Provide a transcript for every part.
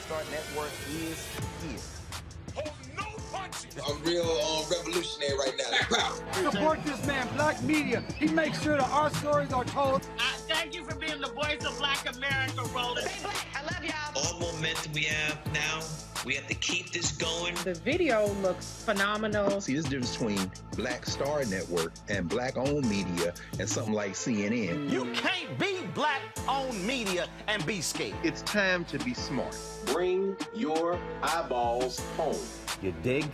Star Network is here. Hold no punches. I'm real revolutionary right now. Black power. Support this man, Black media. He makes sure that our stories are told. Thank you for being the voice of Black America, Roland. Stay black. I love y'all. All momentum we have now, we have to keep this going. The video looks phenomenal. See, this difference between Black Star Network and Black-owned media and something like CNN. You can't be Black-owned media and be scared. It's time to be smart. Bring your eyeballs home. You dig?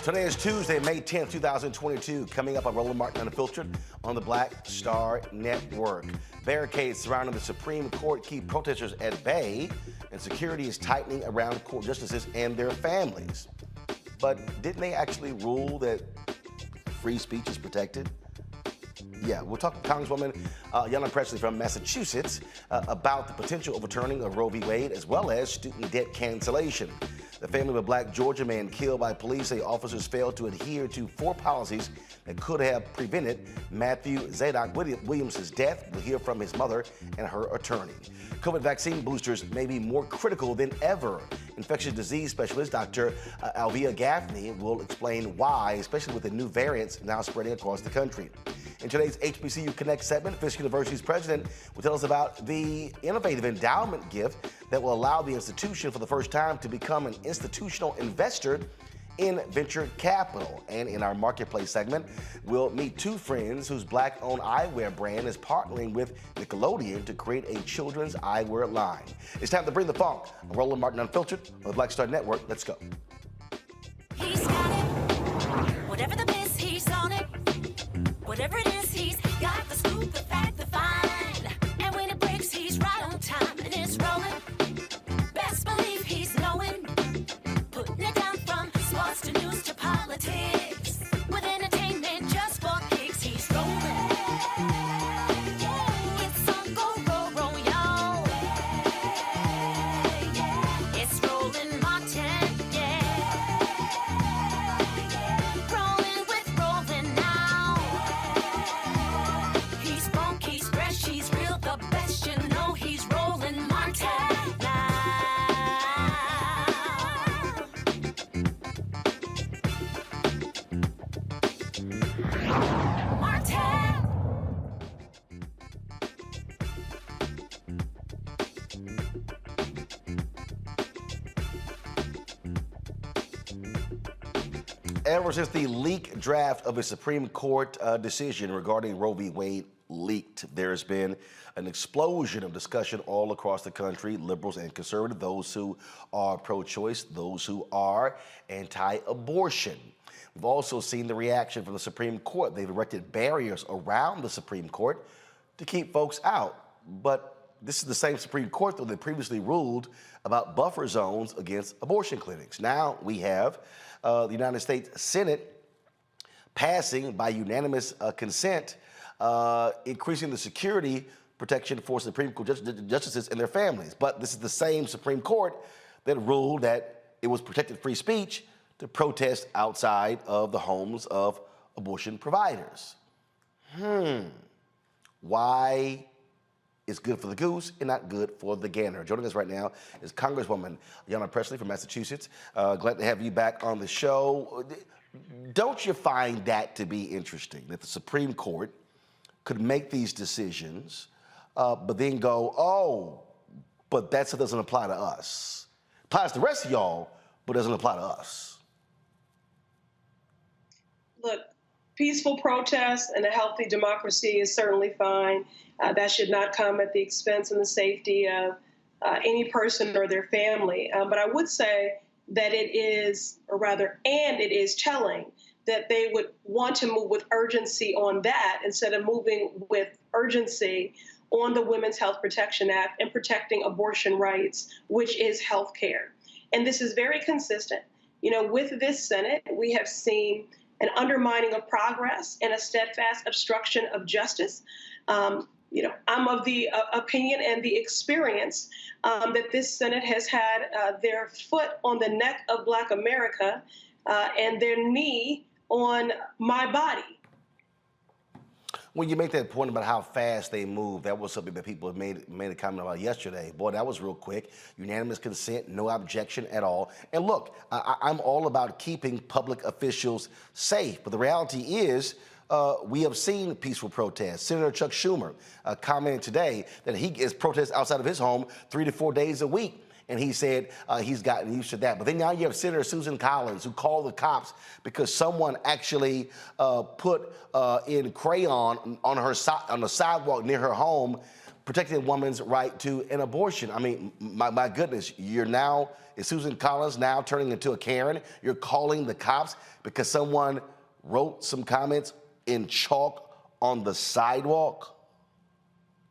Today is Tuesday, May 10th, 2022. Coming up on Roland Martin Unfiltered on the Black Star Network. Barricades surrounding the Supreme Court keep protesters at bay, and security is tightening around court justices and their families. But didn't they actually rule that free speech is protected? Yeah, we'll talk to Congresswoman Ayanna Pressley from Massachusetts about the potential overturning of Roe v. Wade, as well as student debt cancellation. The family of a Black Georgia man killed by police say officers failed to adhere to 4 policies that could have prevented Matthew Zadok Williams' death. We'll hear from his mother and her attorney. COVID vaccine boosters may be more critical than ever. Infectious Disease Specialist Dr. Alexea M Gaffney will explain why, especially with the new variants now spreading across the country. In today's HBCU Connect segment, Fisk University's president will tell us about the innovative endowment gift that will allow the institution for the first time to become an institutional investor in venture capital. And in our marketplace segment, we'll meet 2 friends whose Black-owned eyewear brand is partnering with Nickelodeon to create a children's eyewear line. It's time to bring the funk. I'm Roland Martin Unfiltered on the Black Star Network. Let's go. He's got it. Whatever the biz, he's on it. Whatever it is, he's got the scoop, the fact, the find. And when it breaks, he's right on time and it's rolling. Best believe he's knowing. Putting it down from sports to news to politics. With entertainment just for kicks, he's rolling. It's on go, roll, roll, y'all. It's Roland Martin, yeah. Rolling with Roland now. He's funky, he's fresh, he's real, the best, you know he's Roland Martin now. Martin. Ever since the leaked draft of a Supreme Court decision regarding Roe v. Wade leaked, there's been an explosion of discussion all across the country, liberals and conservatives, those who are pro-choice, those who are anti-abortion. We've also seen the reaction from the Supreme Court. They've erected barriers around the Supreme Court to keep folks out. But this is the same Supreme Court, though, that previously ruled about buffer zones against abortion clinics. Now we have the United States Senate passing by unanimous consent, increasing the security protection for Supreme Court justices and their families. But this is the same Supreme Court that ruled that it was protected free speech to protest outside of the homes of abortion providers. Why is good for the goose and not good for the gander? Joining us right now is Congresswoman Ayanna Pressley from Massachusetts. Glad to have you back on the show. Don't you find that to be interesting, that the Supreme Court could make these decisions, but then go, oh, but that doesn't apply to us. Applies to the rest of y'all, but doesn't apply to us. Look, peaceful protest and a healthy democracy is certainly fine. That should not come at the expense and the safety of any person or their family. But I would say that it is telling that they would want to move with urgency on that instead of moving with urgency on the Women's Health Protection Act and protecting abortion rights, which is health care. And this is very consistent. You know, with this Senate, we have seen an undermining of progress and a steadfast obstruction of justice. I'm of the opinion and the experience that this Senate has had their foot on the neck of Black America and their knee on my body. When you make that point about how fast they move, that was something that people made a comment about yesterday. Boy, that was real quick. Unanimous consent, no objection at all. And look, I'm all about keeping public officials safe, but the reality is we have seen peaceful protests. Senator Chuck Schumer commented today that he gets protests outside of his home 3 to 4 days a week. And he said he's gotten used to that. But then now you have Senator Susan Collins, who called the cops because someone actually put in crayon on the sidewalk near her home, protecting a woman's right to an abortion. I mean, my goodness, is Susan Collins now turning into a Karen? You're calling the cops because someone wrote some comments in chalk on the sidewalk?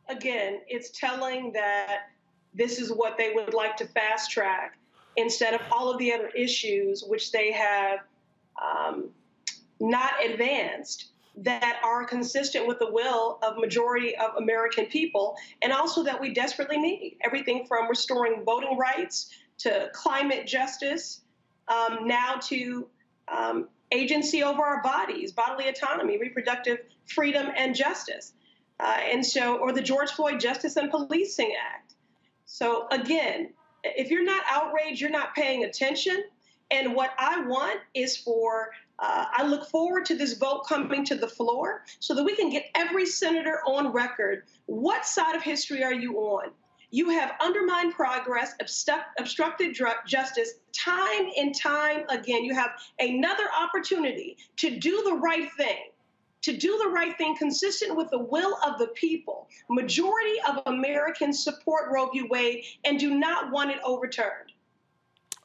Again, it's telling that this is what they would like to fast track instead of all of the other issues which they have not advanced that are consistent with the will of majority of American people, and also that we desperately need. Everything from restoring voting rights to climate justice, now to agency over our bodies, bodily autonomy, reproductive freedom, and justice. Or the George Floyd Justice and Policing Act. So again, if you're not outraged, you're not paying attention. And what I want is I look forward to this vote coming to the floor so that we can get every senator on record. What side of history are you on? You have undermined progress, obstructed justice time and time again. You have another opportunity to do the right thing, consistent with the will of the people. Majority of Americans support Roe v. Wade and do not want it overturned.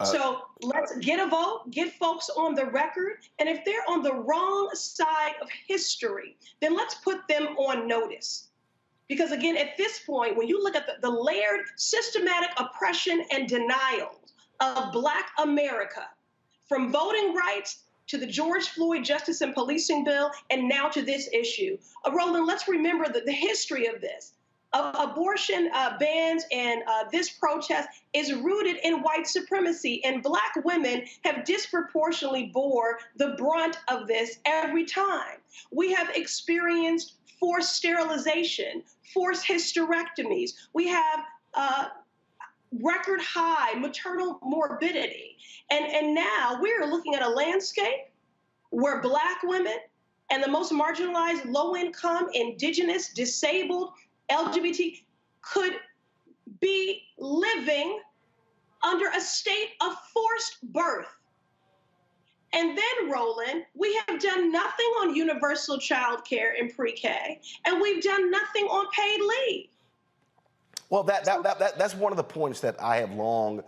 So let's get a vote, get folks on the record, and if they're on the wrong side of history, then let's put them on notice. Because again, at this point, when you look at the layered systematic oppression and denial of Black America, from voting rights to the George Floyd Justice and Policing Bill, and now to this issue. Roland, let's remember the history of this. Abortion bans and this protest is rooted in white supremacy, and Black women have disproportionately bore the brunt of this every time. We have experienced forced sterilization, forced hysterectomies. We have record high maternal morbidity. And now we're looking at a landscape where Black women and the most marginalized, low-income, indigenous, disabled, LGBT could be living under a state of forced birth. And then, Roland, we have done nothing on universal child care in pre-K, and we've done nothing on paid leave. Well, that's one of the points that I have long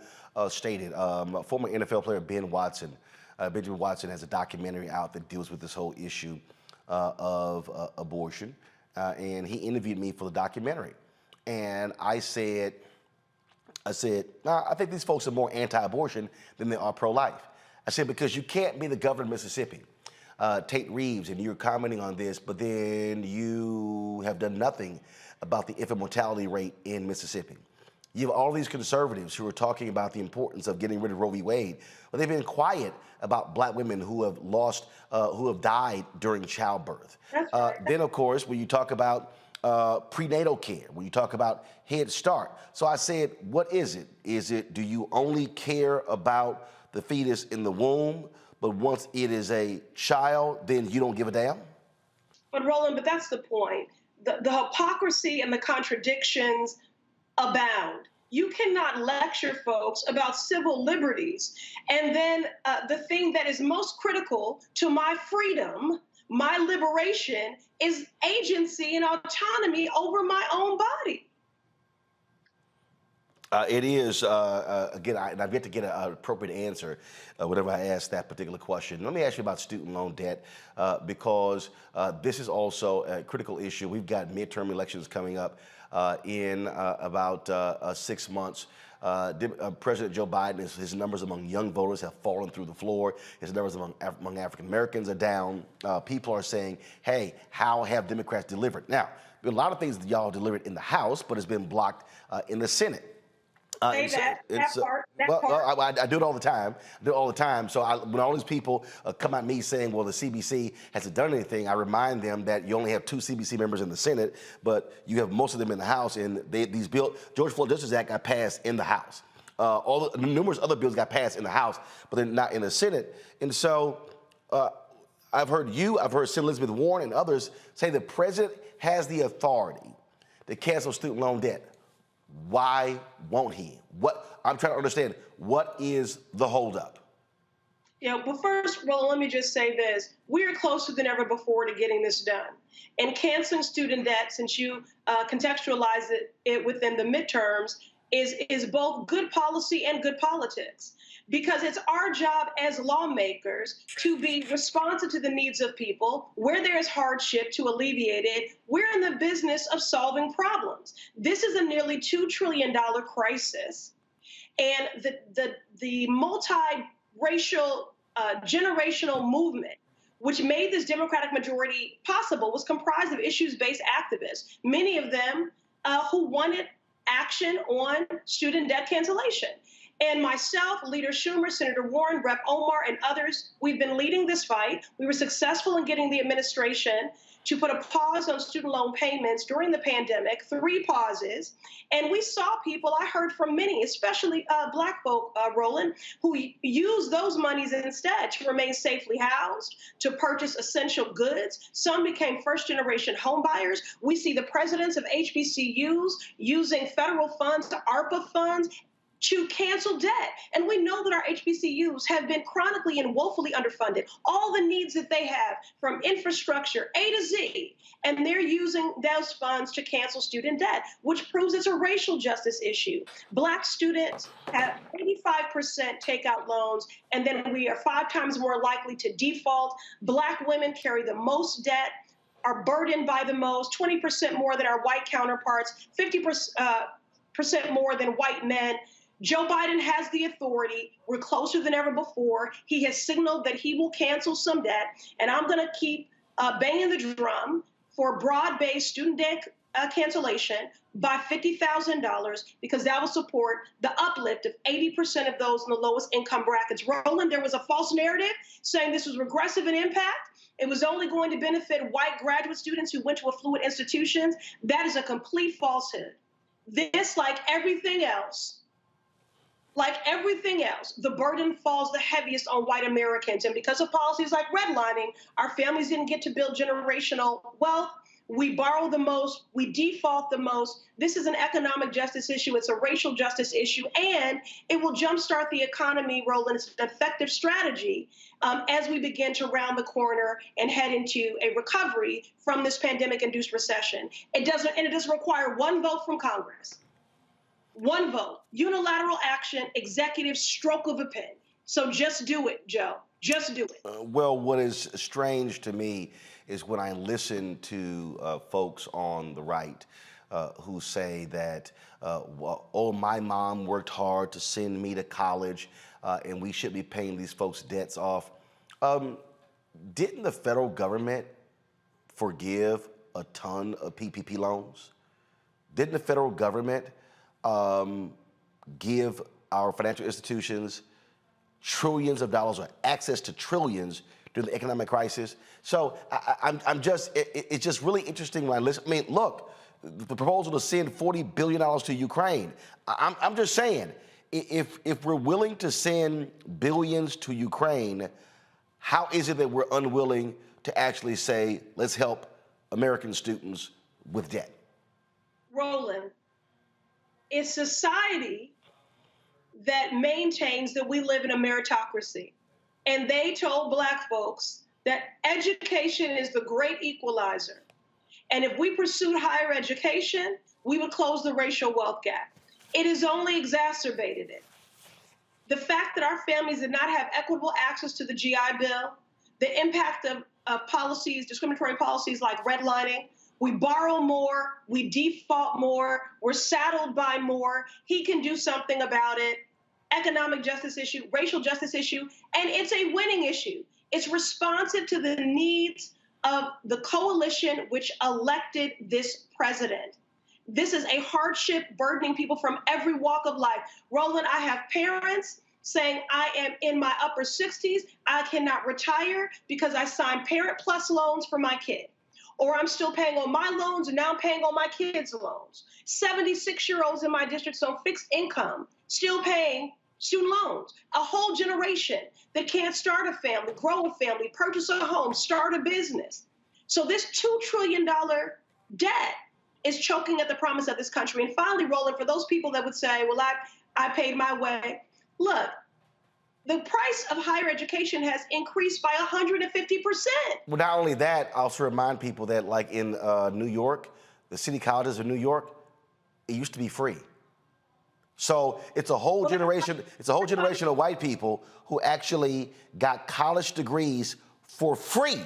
stated. Former NFL player Benjamin Watson has a documentary out that deals with this whole issue of abortion, and he interviewed me for the documentary. And I said, I think these folks are more anti-abortion than they are pro-life. I said, because you can't be the governor of Mississippi, Tate Reeves, and you're commenting on this, but then you have done nothing about the infant mortality rate in Mississippi. You have all these conservatives who are talking about the importance of getting rid of Roe v. Wade, but they've been quiet about Black women who have died during childbirth. Then, of course, when you talk about prenatal care, when you talk about Head Start. So I said, what is it? Do you only care about the fetus in the womb, but once it is a child, then you don't give a damn? But Roland, that's the point. The hypocrisy and the contradictions abound. You cannot lecture folks about civil liberties, and then the thing that is most critical to my freedom, my liberation, is agency and autonomy over my own body. It is, again, I've yet to get an appropriate answer whenever I ask that particular question. Let me ask you about student loan debt, because this is also a critical issue. We've got midterm elections coming up in about 6 months. President Joe Biden, his numbers among young voters have fallen through the floor. His numbers among African Americans are down. People are saying, hey, how have Democrats delivered? Now, there are a lot of things that y'all delivered in the House, but it's been blocked in the Senate. Say that part. I do it all the time. So when all these people come at me saying, well, the CBC hasn't done anything, I remind them that you only have 2 CBC members in the Senate, but you have most of them in the House. And these bills, Georgia Floyd Justice Act got passed in the House. All the numerous other bills got passed in the House, but they're not in the Senate. And so I've heard Senator Elizabeth Warren and others say the president has the authority to cancel student loan debt. Why won't he? I'm trying to understand, what is the holdup? Yeah, but first, well, let me just say this. We are closer than ever before to getting this done. And canceling student debt, since you contextualize it within the midterms, is both good policy and good politics. Because it's our job as lawmakers to be responsive to the needs of people. Where there is hardship, to alleviate it. We're in the business of solving problems. This is a nearly $2 trillion crisis. And the multi-racial generational movement, which made this Democratic majority possible, was comprised of issues-based activists, many of them who wanted action on student debt cancellation. And myself, Leader Schumer, Senator Warren, Rep. Omar, and others, we've been leading this fight. We were successful in getting the administration to put a pause on student loan payments during the pandemic, 3 pauses. And we saw people, I heard from many, especially Black folk, Roland, who used those monies instead to remain safely housed, to purchase essential goods. Some became first-generation home buyers. We see the presidents of HBCUs using federal funds, to ARPA funds, to cancel debt. And we know that our HBCUs have been chronically and woefully underfunded. All the needs that they have, from infrastructure, A to Z, and they're using those funds to cancel student debt, which proves it's a racial justice issue. Black students have 85% takeout loans, and then we are 5 times more likely to default. Black women carry the most debt, are burdened by the most, 20% more than our white counterparts, 50% more than white men. Joe Biden has the authority. We're closer than ever before. He has signaled that he will cancel some debt, and I'm going to keep banging the drum for broad-based student debt cancellation by $50,000, because that will support the uplift of 80% of those in the lowest income brackets. Roland, there was a false narrative saying this was regressive in impact. It was only going to benefit white graduate students who went to affluent institutions. That is a complete falsehood. This, like everything else, the burden falls the heaviest on white Americans. And because of policies like redlining, our families didn't get to build generational wealth. We borrow the most. We default the most. This is an economic justice issue. It's a racial justice issue. And it will jumpstart the economy, Roland. It's an effective strategy as we begin to round the corner and head into a recovery from this pandemic-induced recession. It doesn't require one vote from Congress. One vote, unilateral action, executive stroke of a pen. So just do it, Joe. Just do it. Well, what is strange to me is when I listen to folks on the right who say that, my mom worked hard to send me to college and we should be paying these folks' debts off. Didn't the federal government forgive a ton of PPP loans? Didn't the federal government give our financial institutions trillions of dollars, or access to trillions, during the economic crisis? So it's just really interesting when I listen. I mean, look, the proposal to send $40 billion to Ukraine. I'm just saying, if we're willing to send billions to Ukraine, how is it that we're unwilling to actually say, let's help American students with debt? Roland, it's society that maintains that we live in a meritocracy. And they told Black folks that education is the great equalizer. And if we pursued higher education, we would close the racial wealth gap. It has only exacerbated it. The fact that our families did not have equitable access to the GI Bill, the impact of policies, discriminatory policies like redlining, We borrow more, we default more, we're saddled by more. He can do something about it. Economic justice issue, racial justice issue, and it's a winning issue. It's responsive to the needs of the coalition which elected this president. This is a hardship burdening people from every walk of life. Roland, I have parents saying I am in my upper 60s, I cannot retire because I signed Parent Plus loans for my kid. Or I'm still paying on my loans and now I'm paying on my kids' loans. 76-year-olds in my district on fixed income, still paying student loans. A whole generation that can't start a family, grow a family, purchase a home, start a business. So this $2 trillion debt is choking at the promise of this country. And finally, Roland, for those people that would say, well, I paid my way. Look, the price of higher education has increased by 150%. Well, not only that, I also remind people that, like in New York, the city colleges of New York, it used to be free. So it's a whole generation. It's a whole generation of white people who actually got college degrees for free.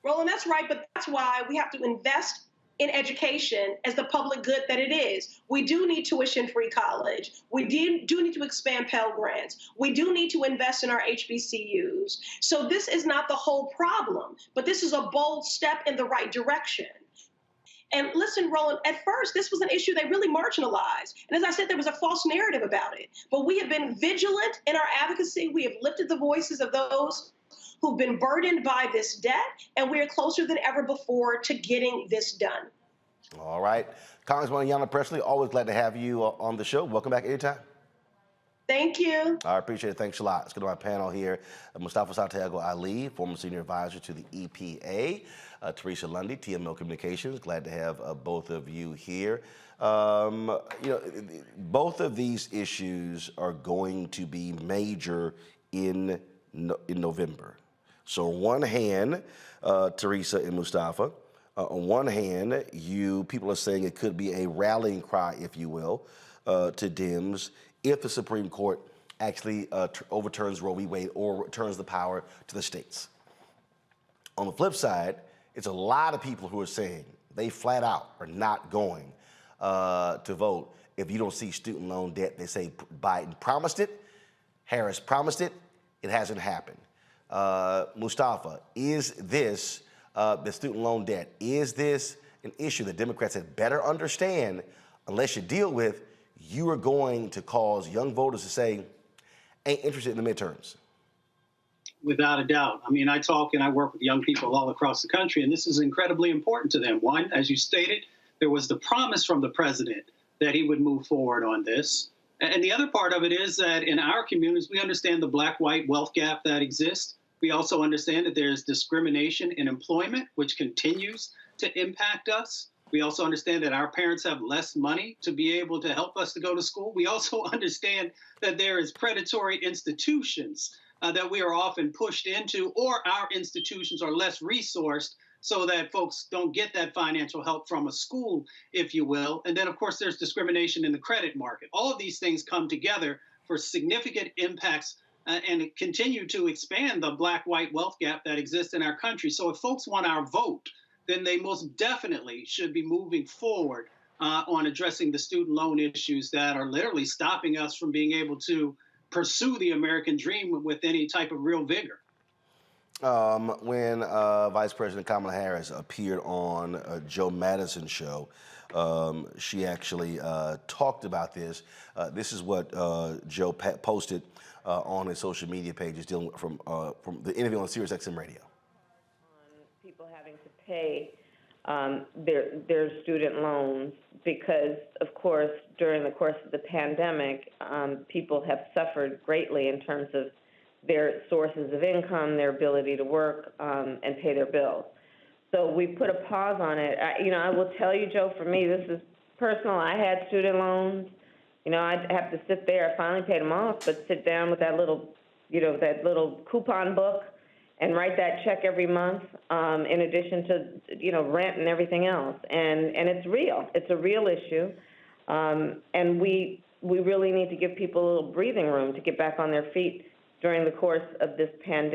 Roland, that's right, but that's why we have to invest in education as the public good that it is. We do need tuition-free college. We do need to expand Pell Grants. We do need to invest in our HBCUs. So this is not the whole problem, but this is a bold step in the right direction. And listen, Roland, at first, this was an issue they really marginalized. And as I said, there was a false narrative about it. But we have been vigilant in our advocacy. We have lifted the voices of those who've been burdened by this debt, and we are closer than ever before to getting this done. All right. Congresswoman Ayanna Pressley, always glad to have you on the show. Welcome back anytime. Thank you. I appreciate it. Thanks a lot. Let's go to my panel here. Mustafa Santiago Ali, former senior advisor to the EPA. Teresa Lundy, TML Communications. Glad to have both of you here. Both of these issues are going to be major in November. So on one hand, Teresa and Mustafa, on one hand, people are saying it could be a rallying cry, if you will, to Dems if the Supreme Court actually overturns Roe v. Wade or returns the power to the states. On the flip side, it's a lot of people who are saying they flat out are not going to vote if you don't see student loan debt. They say Biden promised it, Harris promised it, it hasn't happened. Mustafa, is this, the student loan debt, is this an issue that Democrats had better understand? Unless you deal with, you are going to cause young voters to say, ain't interested in the midterms. Without a doubt. I mean, I talk and I work with young people all across the country, and this is incredibly important to them. One, as you stated, there was the promise from the president that he would move forward on this. And the other part of it is that in our communities, we understand the black-white wealth gap that exists. We also understand that there's discrimination in employment, which continues to impact us. We also understand that our parents have less money to be able to help us to go to school. We also understand that there is predatory institutions that we are often pushed into, or our institutions are less resourced so that folks don't get that financial help from a school, if you will. And then, of course, there's discrimination in the credit market. All of these things come together for significant impacts and continue to expand the black-white wealth gap that exists in our country. So if folks want our vote, then they most definitely should be moving forward on addressing the student loan issues that are literally stopping us from being able to pursue the American dream with any type of real vigor. When Vice President Kamala Harris appeared on Joe Madison's show, she actually talked about this. This is what Joe posted on his social media pages dealing from the interview on Sirius XM Radio. People having to pay their student loans because, of course, during the course of the pandemic, people have suffered greatly in terms of their sources of income, their ability to work, and pay their bills. So we put a pause on it. I will tell you, Joe, for me, this is personal. I had student loans. I'd have to sit there. I finally paid them off, but sit down with that little coupon book and write that check every month, in addition to, rent and everything else. And it's real. It's a real issue. And we really need to give people a little breathing room to get back on their feet during the course of this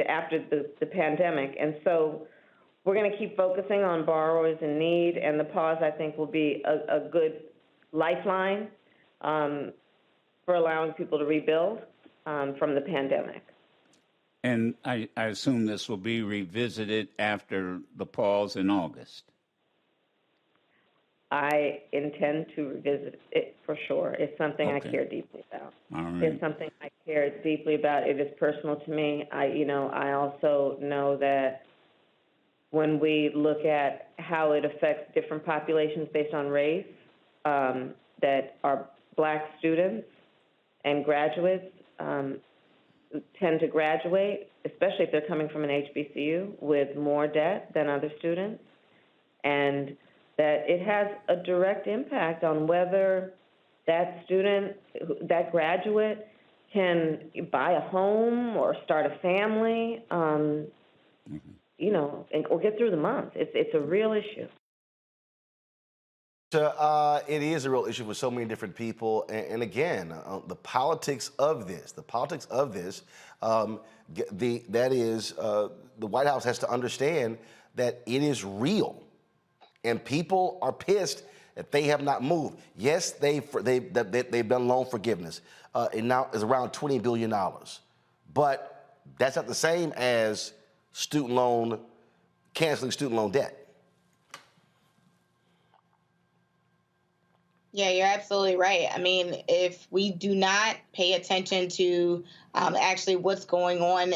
after the pandemic. And so we're going to keep focusing on borrowers in need, and the pause, I think, will be a good lifeline for allowing people to rebuild from the pandemic. And I assume this will be revisited after the pause in August. I intend to revisit it for sure. It's something I care deeply about. All right. It's something I care deeply about. It is personal to me. I also know that when we look at how it affects different populations based on race, that our Black students and graduates tend to graduate, especially if they're coming from an HBCU, with more debt than other students, and that it has a direct impact on whether that student, that graduate, can buy a home or start a family, or get through the month. It's a real issue. It is a real issue for so many different people, and again, the politics of this, the White House has to understand that it is real, and people are pissed that they have not moved. Yes, they've done loan forgiveness, and now is around $20 billion, but that's not the same as canceling student loan debt. Yeah, you're absolutely right. I mean, if we do not pay attention to actually what's going on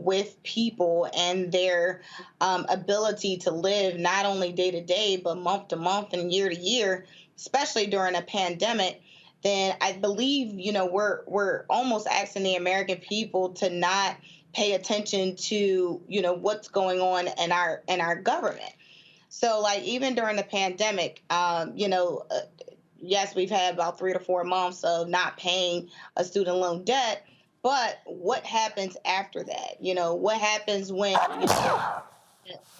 with people and their ability to live not only day to day, but month to month and year to year, especially during a pandemic, then I believe, we're almost asking the American people to not pay attention to, what's going on in our government. So like even during the pandemic, yes, we've had about 3 to 4 months of not paying a student loan debt, but what happens after that? What happens when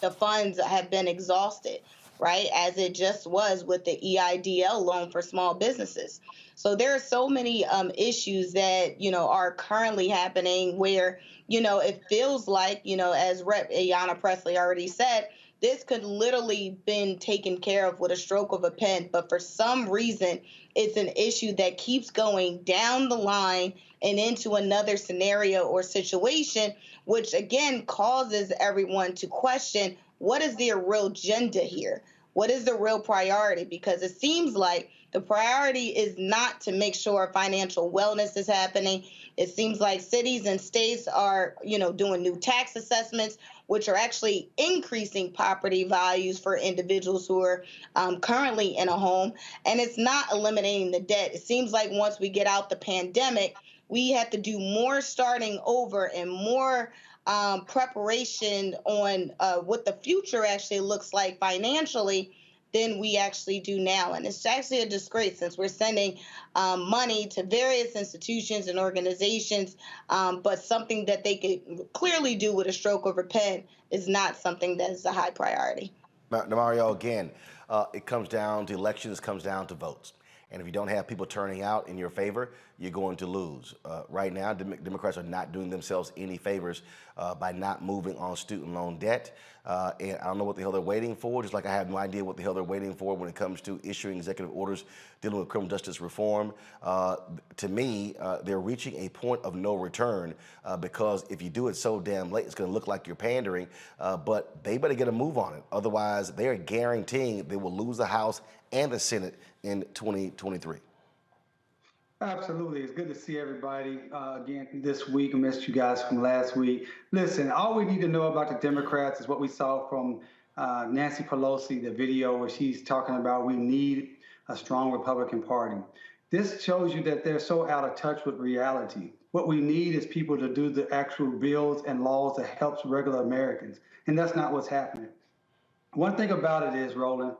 the funds have been exhausted, right? As it just was with the EIDL loan for small businesses. So there are so many issues that, are currently happening where, it feels like, as Rep. Ayanna Pressley already said, this could literally been taken care of with a stroke of a pen, but for some reason, it's an issue that keeps going down the line and into another scenario or situation, which again causes everyone to question, what is their real agenda here? What is the real priority? Because it seems like the priority is not to make sure financial wellness is happening. It seems like cities and states are, doing new tax assessments, which are actually increasing property values for individuals who are currently in a home. And it's not eliminating the debt. It seems like once we get out the pandemic, we have to do more starting over and more preparation on what the future actually looks like financially than we actually do now. And it's actually a disgrace since we're sending money to various institutions and organizations, but something that they could clearly do with a stroke of a pen is not something that is a high priority. Mario, again, it comes down to elections, comes down to votes. And if you don't have people turning out in your favor, you're going to lose. Right now, Democrats are not doing themselves any favors by not moving on student loan debt. And I don't know what the hell they're waiting for, just like I have no idea what the hell they're waiting for when it comes to issuing executive orders dealing with criminal justice reform. To me, they're reaching a point of no return because if you do it so damn late, it's going to look like you're pandering. But they better get a move on it. Otherwise, they are guaranteeing they will lose the House and the Senate in 2023. Absolutely. It's good to see everybody again this week. I missed you guys from last week. Listen, all we need to know about the Democrats is what we saw from Nancy Pelosi, the video where she's talking about we need a strong Republican Party. This shows you that they're so out of touch with reality. What we need is people to do the actual bills and laws that helps regular Americans. And that's not what's happening. One thing about it is, Roland,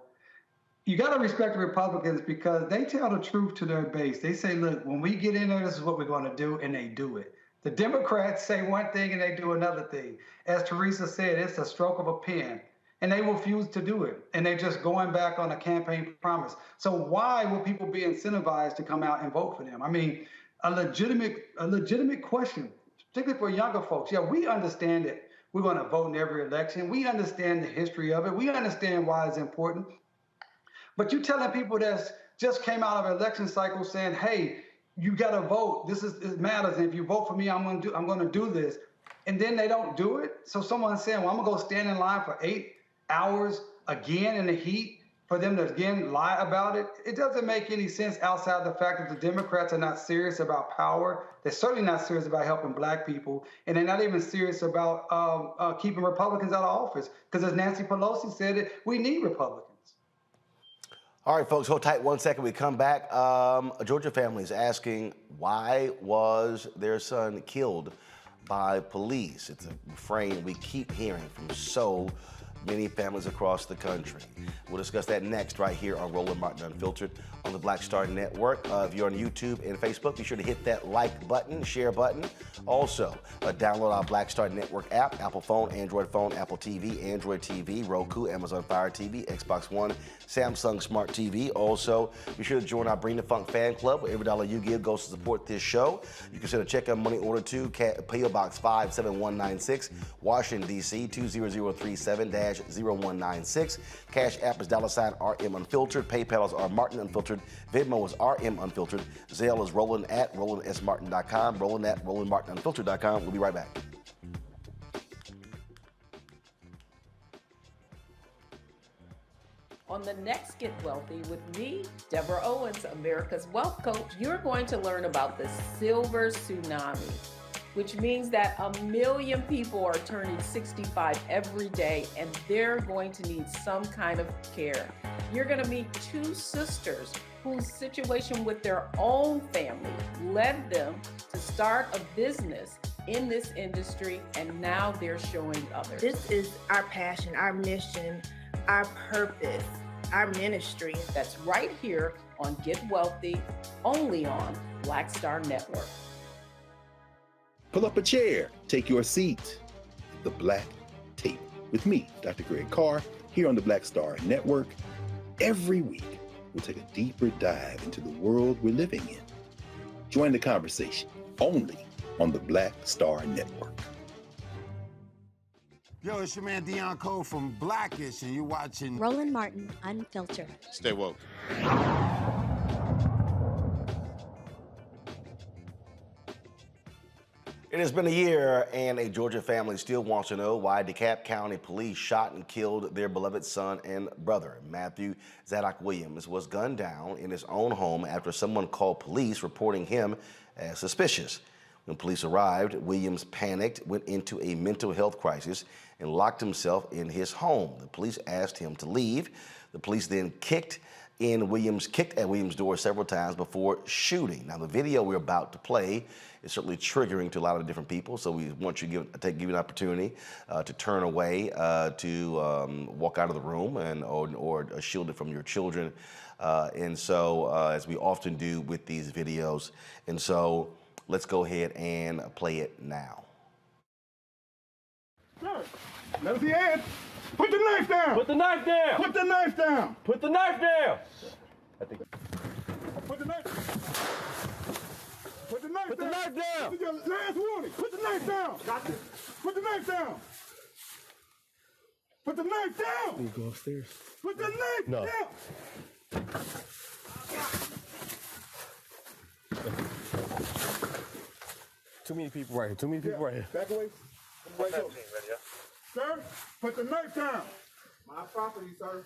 you got to respect the Republicans because they tell the truth to their base. They say, look, when we get in there, this is what we're going to do, and they do it. The Democrats say one thing and they do another thing. As Teresa said, it's a stroke of a pen, and they refuse to do it. And they're just going back on a campaign promise. So why would people be incentivized to come out and vote for them? I mean, a legitimate question, particularly for younger folks. Yeah, we understand it. we're going to vote in every election. We understand the history of it. We understand why it's important. But you're telling people that just came out of an election cycle saying, hey, you got to vote. It matters. And if you vote for me, I'm going to do this. And then they don't do it. So someone's saying, well, I'm going to go stand in line for 8 hours again in the heat for them to again lie about it. It doesn't make any sense outside the fact that the Democrats are not serious about power. They're certainly not serious about helping black people. And they're not even serious about keeping Republicans out of office. Because as Nancy Pelosi said, we need Republicans. All right, folks, hold tight 1 second. We come back. A Georgia family is asking, why was their son killed by police? It's a refrain we keep hearing from so many families across the country. We'll discuss that next right here on Roland Martin Unfiltered on the Black Star Network. If you're on YouTube and Facebook, be sure to hit that like button, share button. Also, download our Black Star Network app, Apple phone, Android phone, Apple TV, Android TV, Roku, Amazon Fire TV, Xbox One, Samsung Smart TV. Also, be sure to join our Bring the Funk fan club, where every dollar you give goes to support this show. You can send a check on money order to P.O. Box 57196, Washington, D.C. 20037-0196. Cash App is $RM Unfiltered. PayPal is R Martin Unfiltered. Venmo is RM Unfiltered. Zelle is Roland at RolandSMartin.com. Roland at RolandMartinUnfiltered.com. We'll be right back. On the next Get Wealthy with me, Deborah Owens, America's Wealth Coach, you're going to learn about the silver tsunami, which means that 1 million people are turning 65 every day, and they're going to need some kind of care. You're going to meet 2 sisters whose situation with their own family led them to start a business in this industry, and now they're showing others. This is our passion, our mission, our purpose, our ministry. That's right here on Get Wealthy, only on Black Star Network. Pull up a chair, take your seat. The Black Tape with me, Dr. Greg Carr, here on the Black Star Network. Every week, we'll take a deeper dive into the world we're living in. Join the conversation only on the Black Star Network. Yo, it's your man Dion Cole from Blackish, and you're watching Roland Martin Unfiltered. Stay woke. It has been a year, and a Georgia family still wants to know why DeKalb County police shot and killed their beloved son and brother. Matthew Zadok Williams was gunned down in his own home after someone called police reporting him as suspicious. When police arrived, Williams panicked, went into a mental health crisis, and locked himself in his home. The police asked him to leave. The police then kicked at Williams' door several times before shooting. Now, the video we're about to play is certainly triggering to a lot of different people, so we want you to give you an opportunity to turn away, to walk out of the room, or shield it from your children. And so, as we often do with these videos, and so let's go ahead and play it now. Sir, let us see your hands. Put the knife down. Put the knife down. Put the knife down. Put the knife down. Put the knife. Put the knife Put the down. knife down. This is your last warning. Put the knife down. Put the knife down. Put the knife down. You go upstairs. Put the knife No. down. Too many people right here. Too many people right here. Back away. Right here. Sir, put the knife down. My property, sir.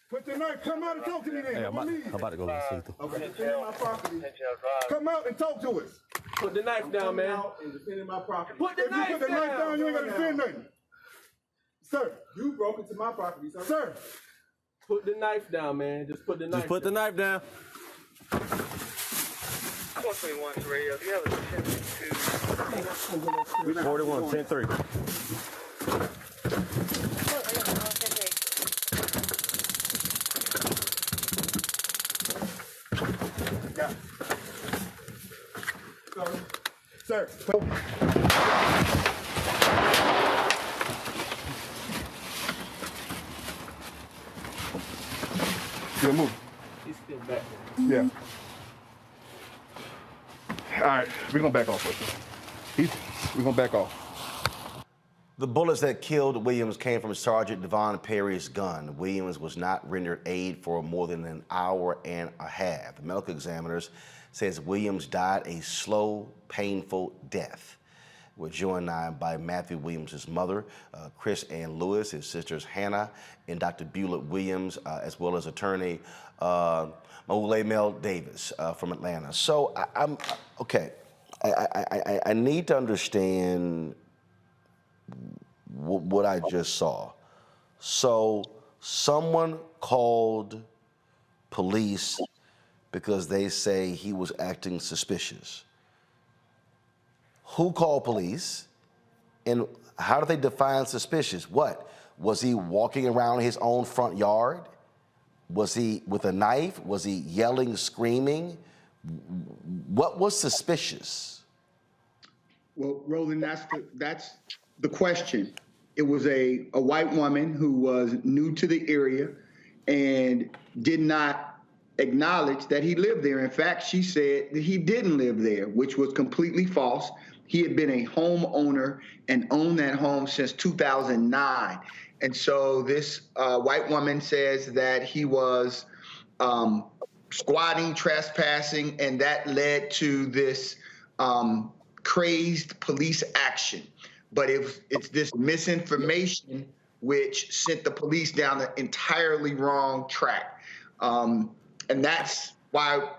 Put the knife. Come out and talk to me then. Hey, I'm about to go see them. Okay, defending my property. Come out and talk to us. Put the knife down, man. Out and defending my property. Put the knife If you put the knife down. down, you ain't gonna defend nothing. Sir, you broke into my property, sir. Sir. Put the knife down, man. Just put the knife. Just put the knife down. 121 radio. Do you have a 10-2? 41, 10-3. Yeah. Sir. Yeah, move. He's still back. Yeah. All right, we're gonna back off with him. We're gonna back off. The bullets that killed Williams came from Sergeant Devon Perry's gun. Williams was not rendered aid for more than an hour and a half. The medical examiners says Williams died a slow, painful death. We're joined now by Matthew Williams' mother, Chris Ann Lewis, his sisters Hannah and Dr. Beulah Williams, as well as attorney Maule Mel Davis from Atlanta. So I need to understand what I just saw. So someone called police because they say he was acting suspicious. Who called police? And how do they define suspicious? What? Was he walking around his own front yard? Was he with a knife? Was he yelling, screaming? What was suspicious? Well, Roland, that's the question. It was a white woman who was new to the area and did not acknowledge that he lived there. In fact, she said that he didn't live there, which was completely false. He had been a homeowner and owned that home since 2009. And so this white woman says that he was squatting, trespassing, and that led to this crazed police action. But it's this misinformation which sent the police down the entirely wrong track. And that's why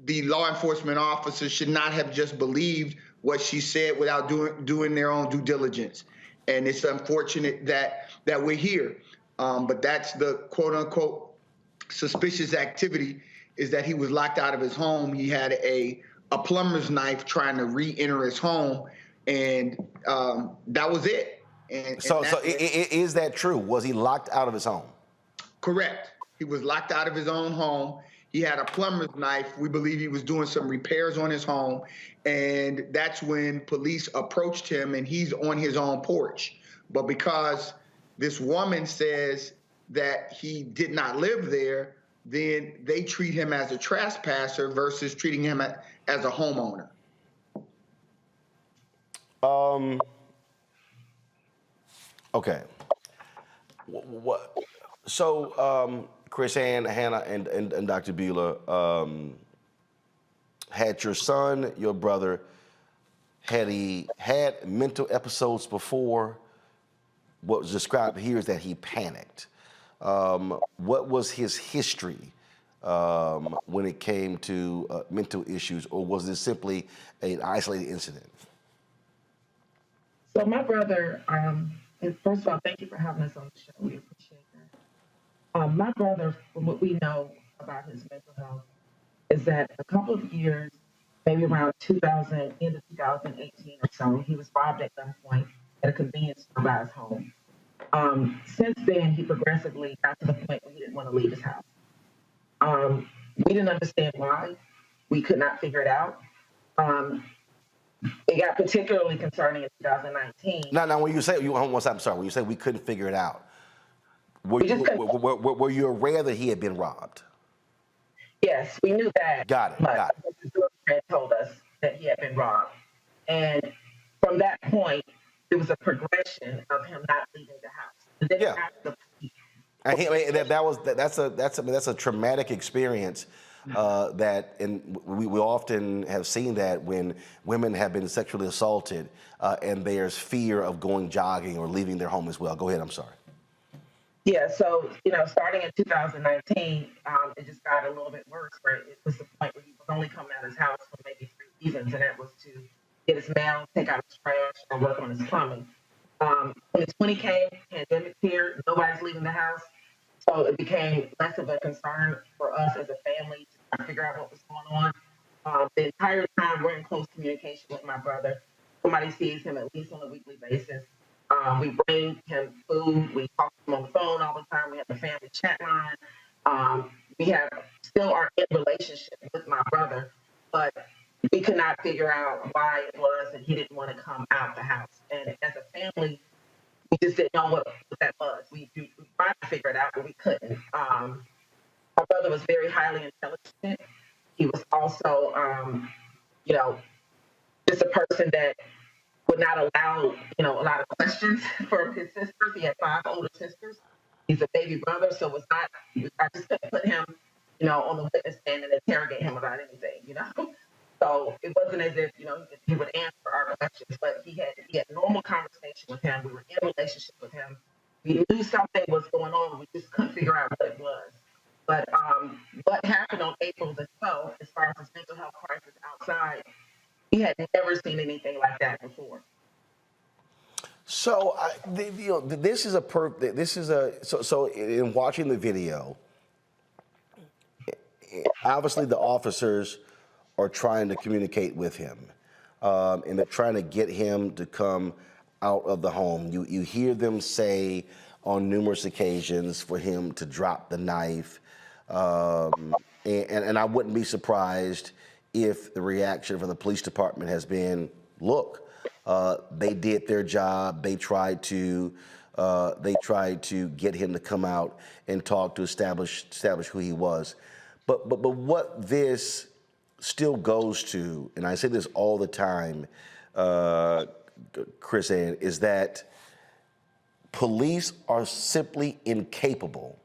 the law enforcement officers should not have just believed what she said without doing their own due diligence. And it's unfortunate that we're here. But that's the quote unquote suspicious activity, is that he was locked out of his home. He had a plumber's knife trying to re-enter his home, and that was it. Is that true? Was he locked out of his home? Correct. He was locked out of his own home. He had a plumber's knife. We believe he was doing some repairs on his home, and that's when police approached him, and he's on his own porch. But because this woman says that he did not live there, then they treat him as a trespasser versus treating him as a homeowner. Okay. So, Chris Ann, Hannah, and Dr. Beulah, had your son, your brother, had he had mental episodes before? What was described here is that he panicked. What was his history when it came to mental issues, or was this simply an isolated incident? So my brother, and first of all, thank you for having us on the show. We appreciate that. My brother, from what we know about his mental health, is that a couple of years, maybe around end of 2018 or so, he was robbed at gunpoint at a convenience store by his home. Since then, he progressively got to the point where he didn't want to leave his house. We didn't understand why. We could not figure it out. It got particularly concerning in 2019. Now, when you say, I'm sorry, when you say we couldn't figure it out, were you aware that he had been robbed? Yes, we knew that. Got it. The girlfriend told us that he had been robbed. And from that point, there was a progression of him not leaving the house. That's a traumatic experience. We often have seen that when women have been sexually assaulted and there's fear of going jogging or leaving their home as well. Go ahead, I'm sorry. Yeah, so, starting in 2019, it just got a little bit worse, where it was the point where he was only coming out of his house for maybe 3 reasons, and that was to get his mail, take out his trash, or work on his plumbing. When 2020 came, pandemic here, nobody's leaving the house. So it became less of a concern for us as a family to try to figure out what was going on. The entire time we're in close communication with my brother. Somebody sees him at least on a weekly basis. We bring him food. We talk to him on the phone all the time. We have a family chat line. We have still are in relationship with my brother, but we could not figure out why it was that he didn't want to come out the house. And as a family, we just didn't know what that was. We tried to figure it out, but we couldn't. My brother was very highly intelligent. He was also, just a person that would not allow, a lot of questions from his sisters. He had 5 older sisters. He's a baby brother, so it's not, I just couldn't put him, on the witness stand and interrogate him about anything. So it wasn't as if, he would answer our questions, but he had normal conversation with him. We were in a relationship with him. We knew something was going on. We just couldn't figure out what it was. But what happened on April the 12th, as far as his mental health crisis outside, he had never seen anything like that before. So so in watching the video, obviously the officers are trying to communicate with him, and they're trying to get him to come out of the home. You hear them say on numerous occasions for him to drop the knife, and I wouldn't be surprised if the reaction from the police department has been, look, they did their job. They tried to get him to come out and talk to establish who he was. But what this still goes to, and I say this all the time, Chris Ann, is that police are simply incapable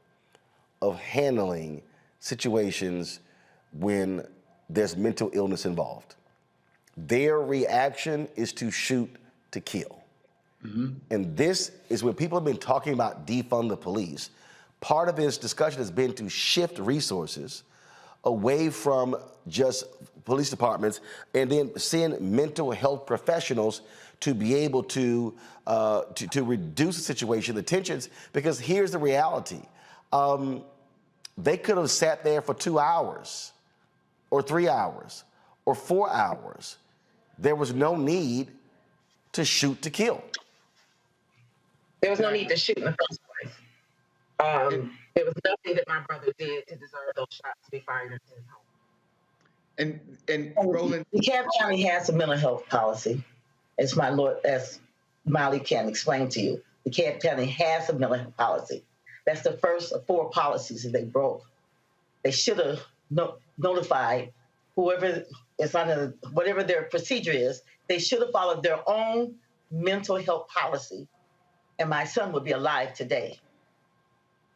of handling situations when there's mental illness involved. Their reaction is to shoot to kill. Mm-hmm. And this is when people have been talking about defund the police. Part of this discussion has been to shift resources away from just police departments and then send mental health professionals to be able to reduce the situation, the tensions, because here's the reality. They could have sat there for 2 hours or 3 hours or 4 hours. There was no need to shoot to kill. There was no need to shoot in the first place. There was nothing that my brother did to deserve those shots to be fired into his home. And Roland, DeKalb County has a mental health policy, as Molly can explain to you. DeKalb County has a mental health policy. That's the first of 4 policies that they broke. They should have notified whoever is under whatever their procedure is. They should have followed their own mental health policy, and my son would be alive today.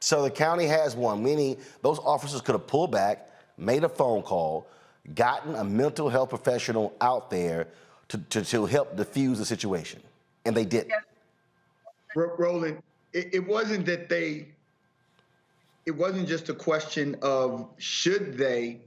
So the county has one, meaning those officers could have pulled back, made a phone call, gotten a mental health professional out there to help diffuse the situation, and they didn't. Roland, it wasn't that it wasn't just a question of should they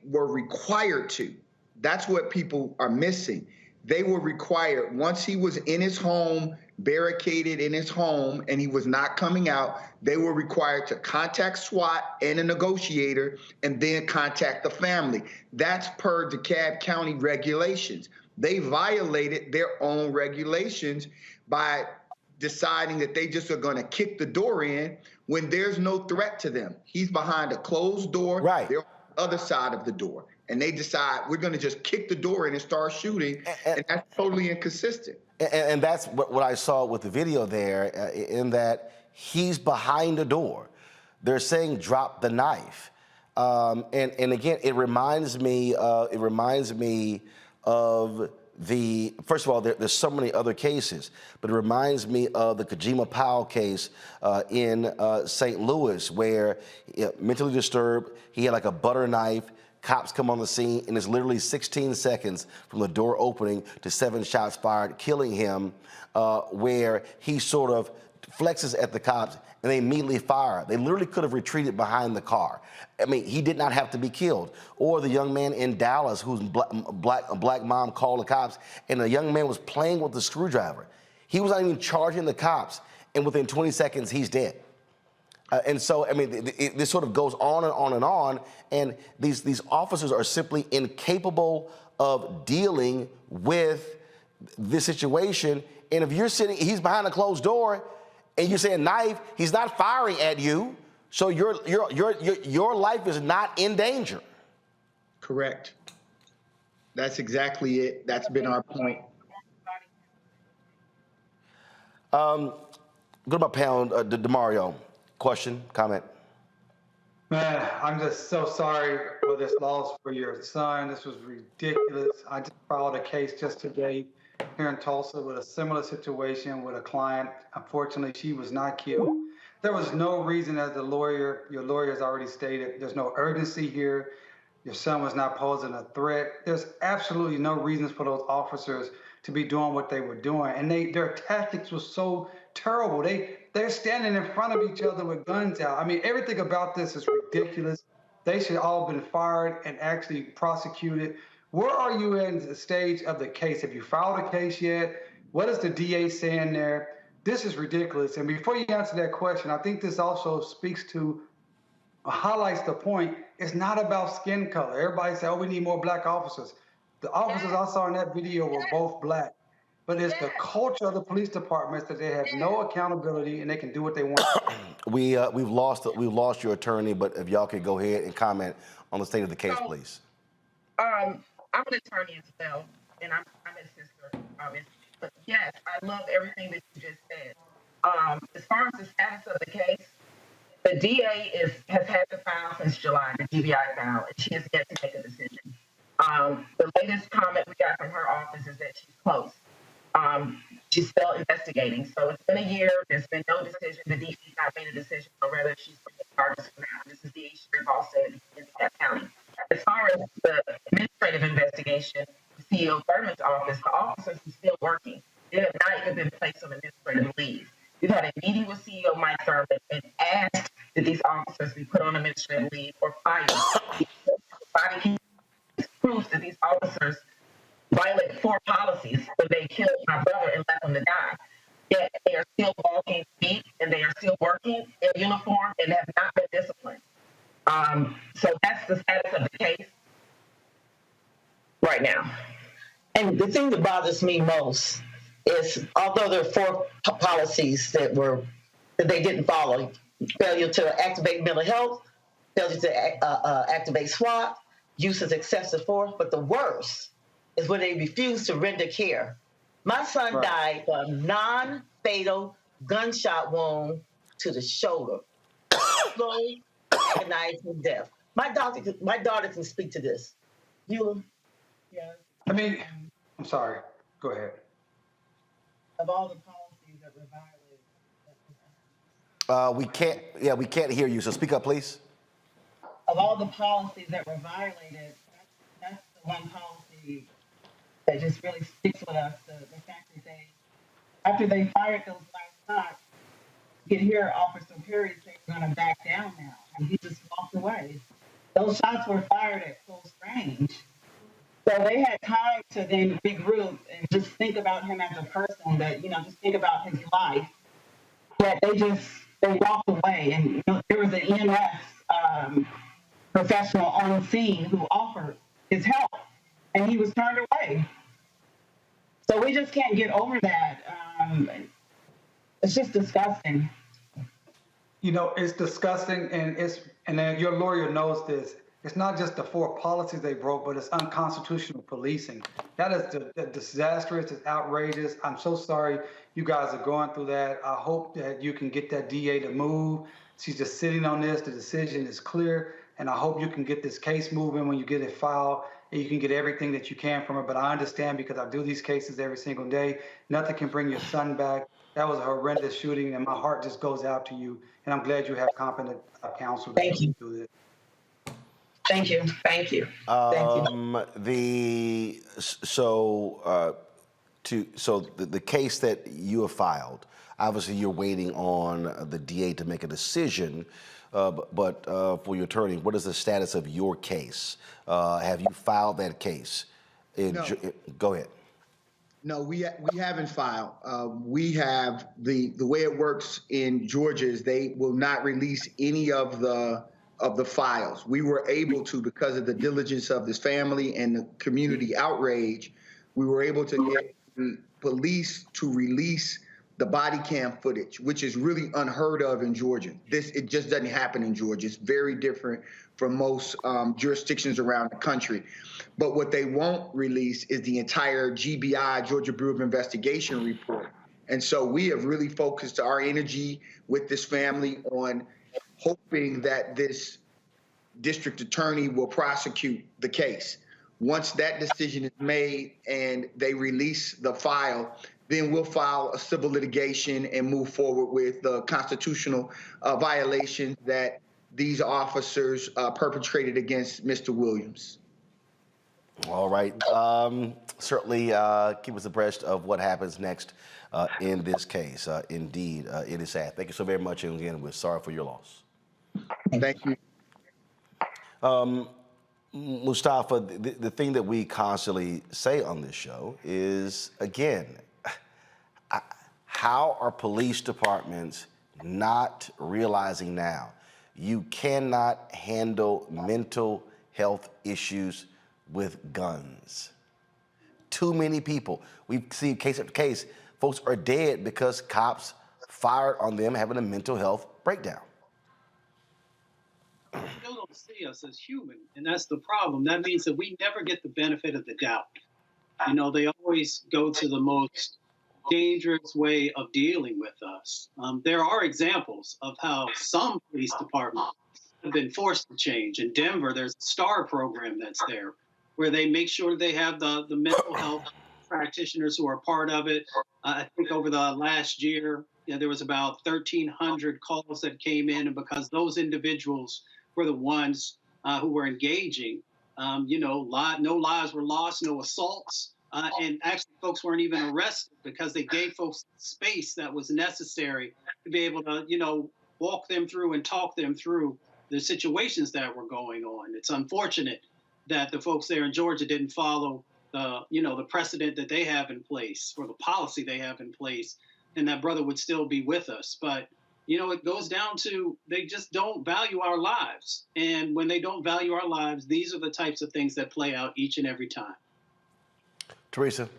were required to. That's what people are missing. They were required, once he was in his home, barricaded in his home, and he was not coming out, they were required to contact SWAT and a negotiator and then contact the family. That's per DeKalb County regulations. They violated their own regulations by deciding that they just are going to kick the door in when there's no threat to them. He's behind a closed door. Right. They're on the other side of the door. And they decide we're going to just kick the door in and start shooting. And that's totally inconsistent. And that's what I saw with the video there, in that he's behind the door. They're saying drop the knife. And again, it reminds me of the, first of all, there's so many other cases, but it reminds me of the Kajima Powell case in St. Louis, where mentally disturbed, he had like a butter knife. Cops come on the scene, and it's literally 16 seconds from the door opening to 7 shots fired, killing him, where he sort of flexes at the cops, and they immediately fire. They literally could have retreated behind the car. I mean, he did not have to be killed. Or the young man in Dallas whose black mom called the cops, and the young man was playing with the screwdriver. He was not even charging the cops, and within 20 seconds, he's dead. And so, I mean, this sort of goes on and on and on, and these officers are simply incapable of dealing with this situation. And if you're sitting, he's behind a closed door, and you're saying knife, he's not firing at you, so your life is not in danger. Correct. That's exactly it. That's been our point. Go to my panel, DeMario. Question, comment? Man, I'm just so sorry for this loss for your son. This was ridiculous. I just filed a case just today here in Tulsa with a similar situation with a client. Unfortunately, she was not killed. There was no reason, as your lawyer has already stated, there's no urgency here. Your son was not posing a threat. There's absolutely no reasons for those officers to be doing what they were doing. And their tactics was so terrible. They're standing in front of each other with guns out. I mean, everything about this is ridiculous. They should all have been fired and actually prosecuted. Where are you in the stage of the case? Have you filed a case yet? What is the DA saying there? This is ridiculous. And before you answer that question, I think this also speaks to, highlights the point, it's not about skin color. Everybody say, oh, we need more black officers. The officers I saw in that video were both black. But it's the culture of the police departments that they have no accountability and they can do what they want. We've lost your attorney, but if y'all could go ahead and comment on the state of the case, please. I'm an attorney as well, and I'm his sister. But yes, I love everything that you just said. As far as the status of the case, the DA has had the file since July, the GBI file, and she has yet to make a decision. The latest comment we got from her office is that she's close. She's still investigating. So it's been a year. There's been no decision. The DA has not made a decision, or rather, she's bringing charges for now. This is the Shreveport State in that county. As far as the administrative investigation, the CEO Thurman's office, the officers are still working. They have not even been placed on administrative leave. We've had a meeting with CEO Mike Thurman and asked that these officers be put on administrative leave or fired. Body proves that these officers violated 4 policies when they killed my brother and left him to die. Yet they are still walking feet and they are still working in uniform and have not been disciplined. So that's the status of the case right now. And the thing that bothers me most is, although there are 4 policies that they didn't follow: failure to activate mental health, failure to activate SWAT, use of excessive force, but the worst is when they refuse to render care. My son died from a non-fatal gunshot wound to the shoulder. Slow, agonizing death. My daughter can speak to this. You? Yeah. I mean, I'm sorry. Go ahead. Of all the policies that were violated. We can't hear you, so speak up, please. Of all the policies that were violated, that's the one policy that just really sticks with us. The fact that after they fired those last shots, you could hear Officer Perry say, we're going to back down now. And he just walked away. Those shots were fired at close range. So they had time to then regroup and just think about him as a person, that, just think about his life. But they walked away. And there was an EMS professional on scene who offered his help, and he was turned away. So we just can't get over that. It's just disgusting. It's disgusting, and then your lawyer knows this. It's not just the 4 policies they broke, but it's unconstitutional policing. That is disastrous. It's outrageous. I'm so sorry you guys are going through that. I hope that you can get that DA to move. She's just sitting on this. The decision is clear, and I hope you can get this case moving when you get it filed, and you can get everything that you can from her. But I understand, because I do these cases every single day. Nothing can bring your son back. That was a horrendous shooting, and my heart just goes out to you. And I'm glad you have competent counsel to do this. Thank you. Thank you. The case that you have filed, obviously you're waiting on the DA to make a decision, but for your attorney, what is the status of your case? Have you filed that case? No. Go ahead. No, we haven't filed. We have the way it works in Georgia is they will not release any of the files. We were able to, because of the diligence of this family and the community outrage, we were able to get the police to release the body cam footage, which is really unheard of in Georgia. It just doesn't happen in Georgia. It's very different from most jurisdictions around the country. But what they won't release is the entire GBI, Georgia Bureau of Investigation report. And so we have really focused our energy with this family on hoping that this district attorney will prosecute the case. Once that decision is made and they release the file, then we'll file a civil litigation and move forward with the constitutional violations that these officers perpetrated against Mr. Williams. All right. Certainly keep us abreast of what happens next in this case. Indeed, it is sad. Thank you so very much. And again, we're sorry for your loss. Thank you. Mustafa, the thing that we constantly say on this show is, again, how are police departments not realizing now you cannot handle mental health issues with guns? Too many people. We've seen case after case, folks are dead because cops fired on them having a mental health breakdown. Still don't see us as human, and that's the problem. That means that we never get the benefit of the doubt. You know, they always go to the most dangerous way of dealing with us. There are examples of how some police departments have been forced to change. In Denver, there's a STAR program that's there, where they make sure they have the mental health practitioners who are part of it. I think over the last year, there was about 1,300 calls that came in, and because those individuals were the ones who were engaging, no lives were lost, no assaults, and actually folks weren't even arrested because they gave folks space that was necessary to be able to, walk them through and talk them through the situations that were going on. It's unfortunate that the folks there in Georgia didn't follow the precedent that they have in place or the policy they have in place, and that brother would still be with us. But it goes down to they just don't value our lives. And when they don't value our lives, these are the types of things that play out each and every time. Teresa.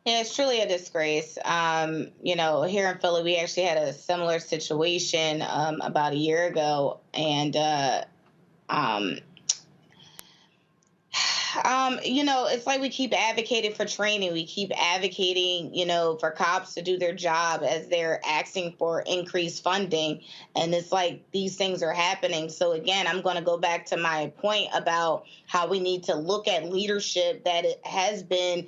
Yeah, it's truly a disgrace. Here in Philly, we actually had a similar situation about a year ago. And, it's like we keep advocating for training. We keep advocating, for cops to do their job as they're asking for increased funding. And it's like these things are happening. So again, I'm going to go back to my point about how we need to look at leadership that it has been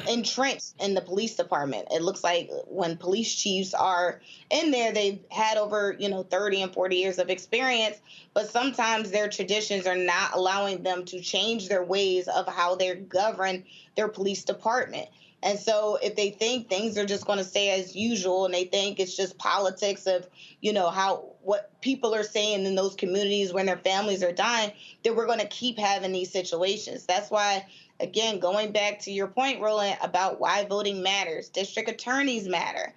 entrenched in the police department. It looks like when police chiefs are in there, they've had over, 30 and 40 years of experience, but sometimes their traditions are not allowing them to change their ways of how they govern their police department. And so if they think things are just going to stay as usual and they think it's just politics of, what people are saying in those communities when their families are dying, then we're going to keep having these situations. That's why, again, going back to your point, Roland, about why voting matters, district attorneys matter,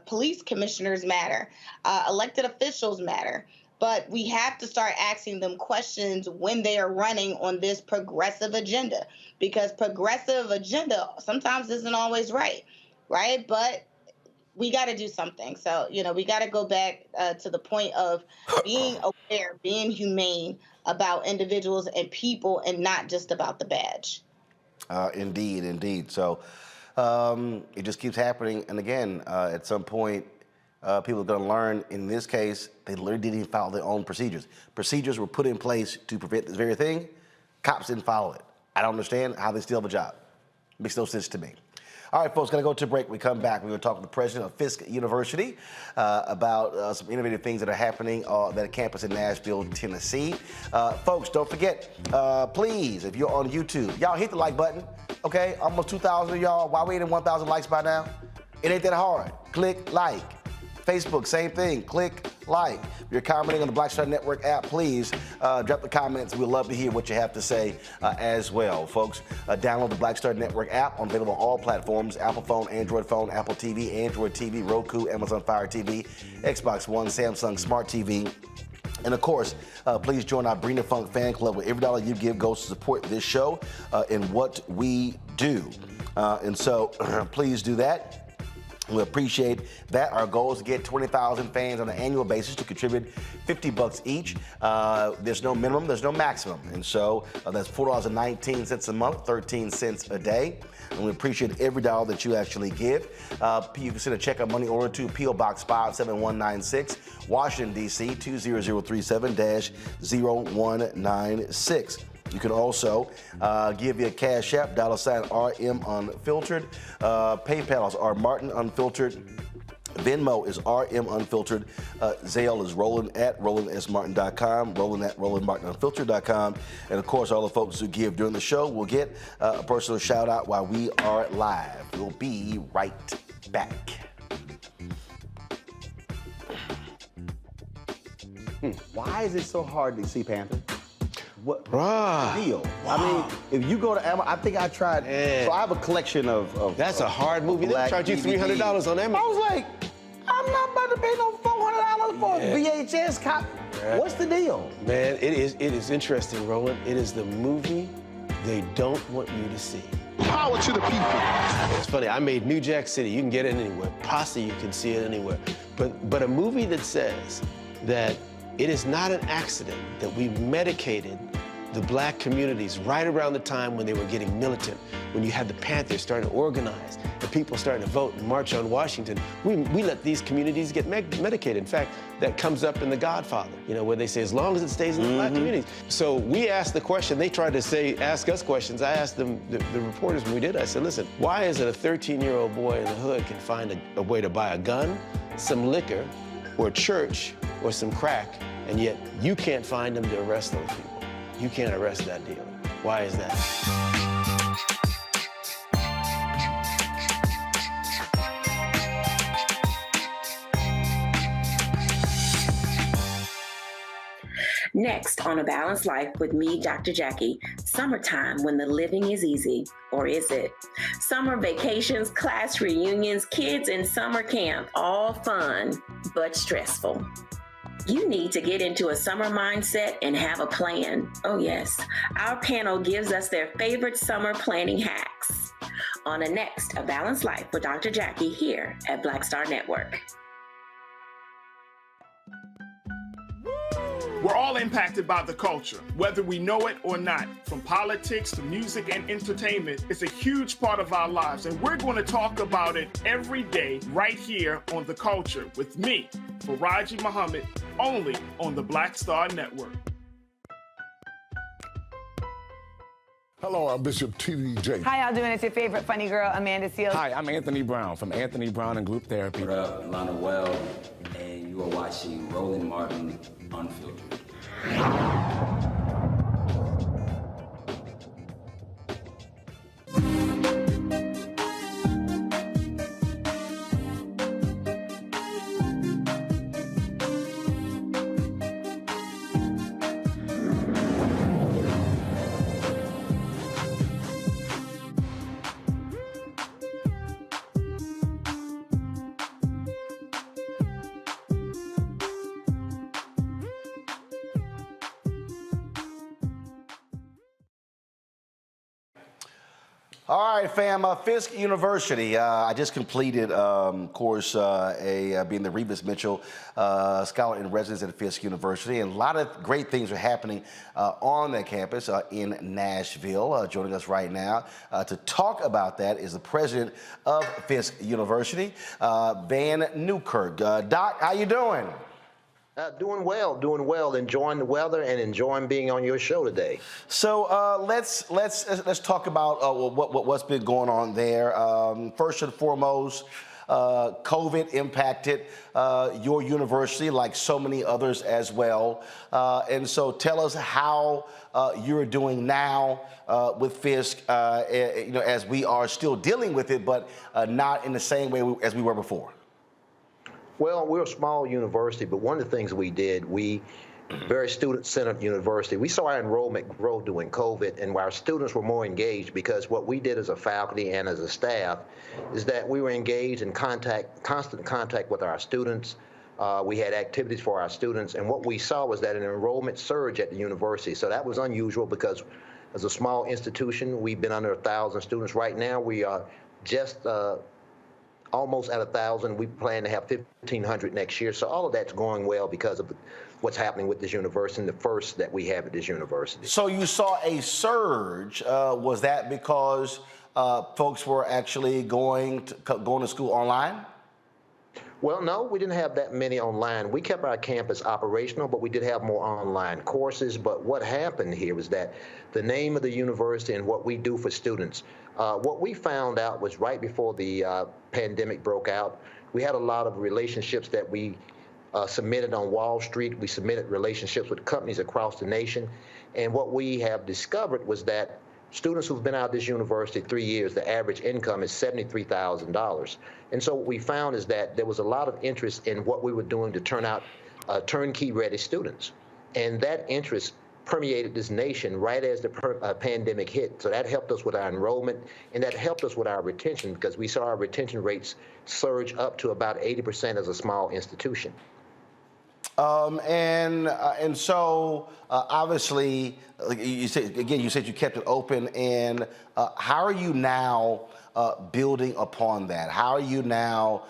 police commissioners matter, elected officials matter. But we have to start asking them questions when they are running on this progressive agenda, because progressive agenda sometimes isn't always right? But we got to do something. So, we got to go back to the point of being aware, being humane about individuals and people and not just about the badge. Indeed. So it just keeps happening. And again, at some point, people are going to learn, in this case, they literally didn't even follow their own procedures. Procedures were put in place to prevent this very thing. Cops didn't follow it. I don't understand how they still have a job. Makes no sense to me. All right, folks, going to go to a break. We come back. We're going to talk to the president of Fisk University about some innovative things that are happening at a campus in Nashville, Tennessee. Folks, don't forget, please, if you're on YouTube, y'all hit the like button, okay? Almost 2,000 of y'all. Why we ain't at 1,000 likes by now? It ain't that hard. Click like. Facebook, same thing. Click like. If you're commenting on the Black Star Network app, please drop the comments. We'd love to hear what you have to say as well. Folks, download the Black Star Network app, available on all platforms: Apple phone, Android phone, Apple TV, Android TV, Roku, Amazon Fire TV, Xbox One, Samsung Smart TV. And of course, please join our Brina Funk fan club, where every dollar you give goes to support this show and what we do. And so please do that. We appreciate that. Our goal is to get 20,000 fans on an annual basis to contribute $50 each. There's no minimum, there's no maximum. And so that's $4.19 a month, 13 cents a day. And we appreciate every dollar that you actually give. You can send a check or money order to P.O. Box 57196, Washington, D.C. 20037-0196. You can also give via Cash App, $RM Unfiltered. PayPal is R Martin Unfiltered. Venmo is RM Unfiltered. Zelle is Roland at RolandSMartin.com, Roland at RolandMartinUnfiltered.com. And of course, all the folks who give during the show will get a personal shout out while we are live. We'll be right back. Why is it so hard to see Panther? What deal? Wow. I mean, if you go to Amazon, I think I tried. So I have a collection of That's a hard movie. They charge you $300 on Amazon. I was like, I'm not about to pay no $400 for a VHS copy. What's the deal? Man, it is interesting, Roland. It is the movie they don't want you to see. Power to the people. It's funny. I made New Jack City. You can get it anywhere. Posse, you can see it anywhere. But a movie that says that it is not an accident that we medicated the black communities right around the time when they were getting militant, when you had the Panthers starting to organize, and people starting to vote and march on Washington. We let these communities get medicated. In fact, that comes up in The Godfather, where they say, as long as it stays in the black communities. So we asked the question, they tried to ask us questions. I asked them, the reporters when we did, I said, listen, why is it a 13-year-old boy in the hood can find a way to buy a gun, some liquor, or a church, or some crack, and yet you can't find them to arrest those people? You can't arrest that dealer. Why is that? Next on A Balanced Life with me, Dr. Jackie, summertime when the living is easy, or is it? Summer vacations, class reunions, kids in summer camp, all fun, but stressful. You need to get into a summer mindset and have a plan. Oh yes, our panel gives us their favorite summer planning hacks. On the next A Balanced Life with Dr. Jackie here at Black Star Network. We're all impacted by the culture, whether we know it or not. From politics to music and entertainment, it's a huge part of our lives, and we're going to talk about it every day right here on The Culture with me, Faraji Muhammad, only on the Black Star Network. Hello, I'm Bishop T.D. Jakes. How y'all doing? It's your favorite funny girl, Amanda Seals. Hi, I'm Anthony Brown from Anthony Brown and Group Therapy. What up, Lana Well, and you are watching Roland Martin Unfiltered. All right, fam. Fisk University. I just completed, course, being the Revis Mitchell Scholar in Residence at Fisk University, and a lot of great things are happening on that campus in Nashville. Joining us right now to talk about that is the president of Fisk University, Van Newkirk. Doc, how you doing? Doing well, enjoying the weather and enjoying being on your show today. So let's talk about what's been going on there. First and foremost, COVID impacted your university like so many others as well. And so tell us how you're doing now with Fisk, as we are still dealing with it, but not in the same way as we were before. Well, we're a small university, but one of the things we did, very student-centered university, we saw our enrollment grow during COVID, and our students were more engaged because what we did as a faculty and as a staff is that we were engaged in constant contact with our students. We had activities for our students, and what we saw was that an enrollment surge at the university. So that was unusual because as a small institution, we've been under 1,000 students. Right now, we are just almost at 1,000. We plan to have 1,500 next year. So all of that's going well because of what's happening with this university and the first that we have at this university. So you saw a surge. Was that because folks were actually going to school online? Well, no, we didn't have that many online. We kept our campus operational, but we did have more online courses. But what happened here was that the name of the university and what we do for students, what we found out was right before the pandemic broke out, we had a lot of relationships that we submitted on Wall Street. We submitted relationships with companies across the nation. And what we have discovered was that students who've been out of this university 3 years, the average income is $73,000. And so what we found is that there was a lot of interest in what we were doing to turn out turnkey-ready students. And that interest permeated this nation right as the pandemic hit. So that helped us with our enrollment, and that helped us with our retention because we saw our retention rates surge up to about 80% as a small institution. And so obviously, you said you kept it open. And how are you now building upon that? How are you now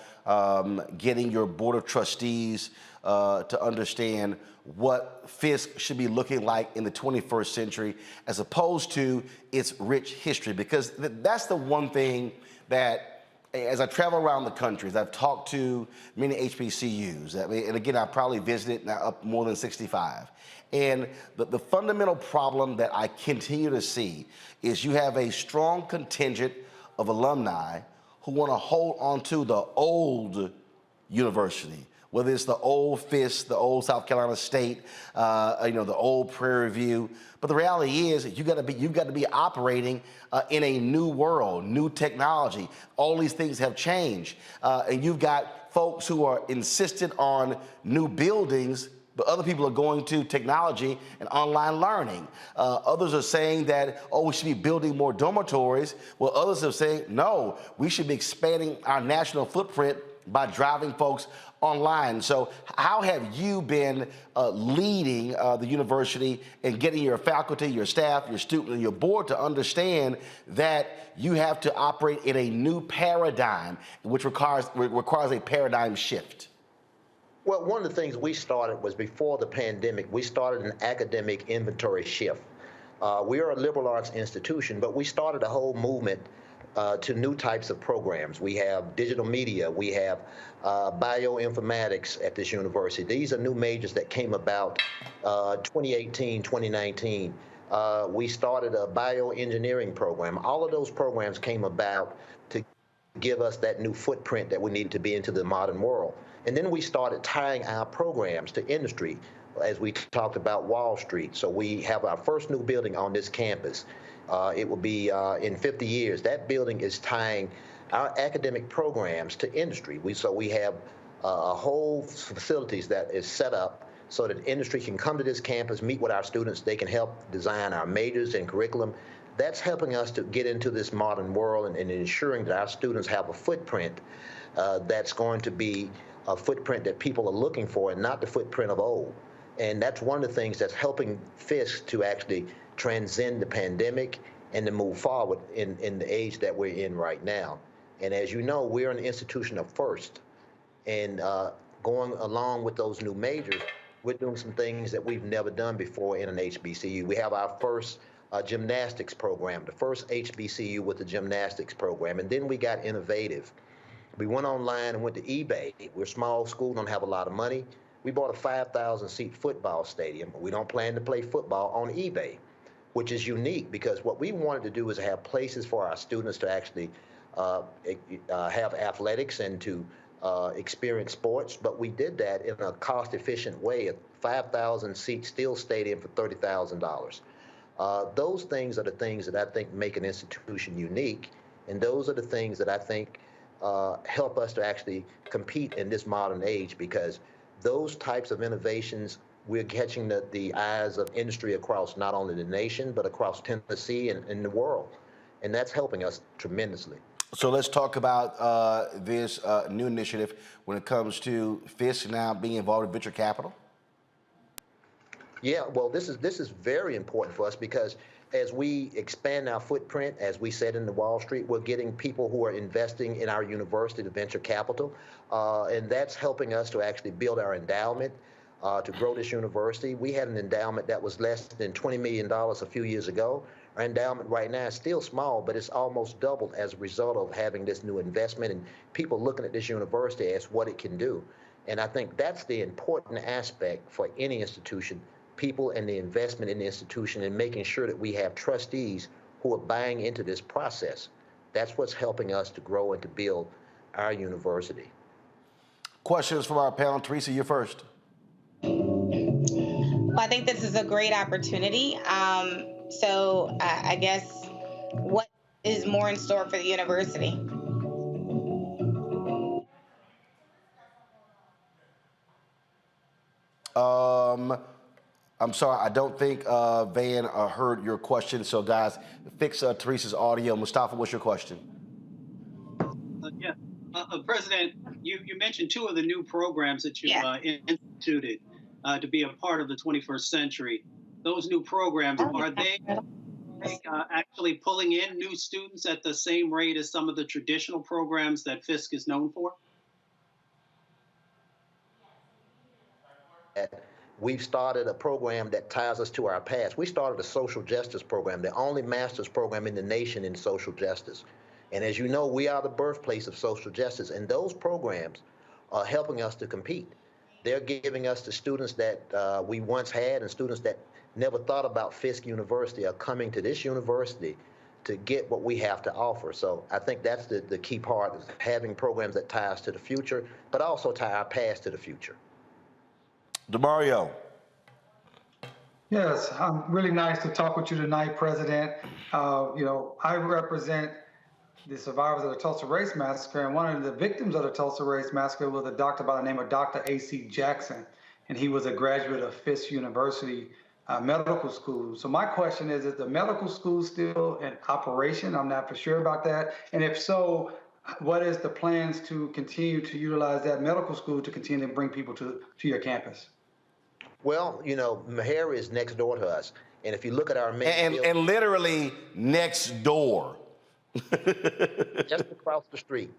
getting your board of trustees to understand what Fisk should be looking like in the 21st century as opposed to its rich history? Because that's the one thing that, as I travel around the country, as I've talked to many HBCUs, and again, I probably visited now up more than 65. And the fundamental problem that I continue to see is you have a strong contingent of alumni who want to hold on to the old university, whether it's the old Fisk, the old South Carolina State, the old Prairie View. But the reality is, you've got to be operating in a new world, new technology. All these things have changed, and you've got folks who are insistent on new buildings, but other people are going to technology and online learning. Others are saying that, we should be building more dormitories. Well, others are saying, no, we should be expanding our national footprint by driving folks online. So how have you been leading the university and getting your faculty, your staff, your students, and your board to understand that you have to operate in a new paradigm, which requires a paradigm shift? Well, one of the things we started was before the pandemic, we started an academic inventory shift. We are a liberal arts institution, but we started a whole movement to new types of programs. We have digital media, we have bioinformatics at this university. These are new majors that came about 2018, 2019. We started a bioengineering program. All of those programs came about to give us that new footprint that we needed to be into the modern world. And then we started tying our programs to industry, as we talked about Wall Street. So we have our first new building on this campus. It will be in 50 years. That building is tying our academic programs to industry. We have a whole facilities that is set up so that industry can come to this campus, meet with our students. They can help design our majors and curriculum. That's helping us to get into this modern world and ensuring that our students have a footprint that's going to be a footprint that people are looking for and not the footprint of old. And that's one of the things that's helping Fisk to actually transcend the pandemic and to move forward in the age that we're in right now. And as you know, we're an institution of first. And going along with those new majors, we're doing some things that we've never done before in an HBCU. We have our first gymnastics program, the first HBCU with the gymnastics program. And then we got innovative. We went online and went to eBay. We're a small school, don't have a lot of money. We bought a 5,000-seat football stadium. We don't plan to play football on eBay, which is unique because what we wanted to do is have places for our students to actually have athletics and to experience sports. But we did that in a cost-efficient way, a 5,000-seat steel stadium for $30,000. Those things are the things that I think make an institution unique, and those are the things that I think help us to actually compete in this modern age, because those types of innovations, we're catching the eyes of industry across not only the nation, but across Tennessee and in the world. And that's helping us tremendously. So let's talk about this new initiative when it comes to Fisk now being involved in venture capital. Yeah, well, this is very important for us because as we expand our footprint, as we said in the Wall Street, we're getting people who are investing in our university to venture capital, and that's helping us to actually build our endowment to grow this university. We had an endowment that was less than $20 million a few years ago. Our endowment right now is still small, but it's almost doubled as a result of having this new investment and people looking at this university as what it can do. And I think that's the important aspect for any institution, people and the investment in the institution and making sure that we have trustees who are buying into this process. That's what's helping us to grow and to build our university. Questions from our panel. Teresa, you're first. Well, I think this is a great opportunity. So I guess what is more in store for the university? I'm sorry, I don't think Van heard your question. So guys, fix Teresa's audio. Mustafa, what's your question? President, you mentioned two of the new programs that you instituted to be a part of the 21st century. Those new programs, are they actually pulling in new students at the same rate as some of the traditional programs that Fisk is known for? We've started a program that ties us to our past. We started a social justice program, the only master's program in the nation in social justice. And as you know, we are the birthplace of social justice, and those programs are helping us to compete. They're giving us the students that we once had, and students that never thought about Fisk University are coming to this university to get what we have to offer. So I think that's the key part, is having programs that tie us to the future, but also tie our past to the future. DeMario. Yes, really nice to talk with you tonight, President. I represent the survivors of the Tulsa Race Massacre, and one of the victims of the Tulsa Race Massacre was a doctor by the name of Dr. A.C. Jackson, and he was a graduate of Fisk University Medical School. So my question is the medical school still in operation? I'm not for sure about that. And if so, what is the plans to continue to utilize that medical school to continue to bring people to your campus? Well, Meharry is next door to us. And if you look at our main and literally next door. Just across the street.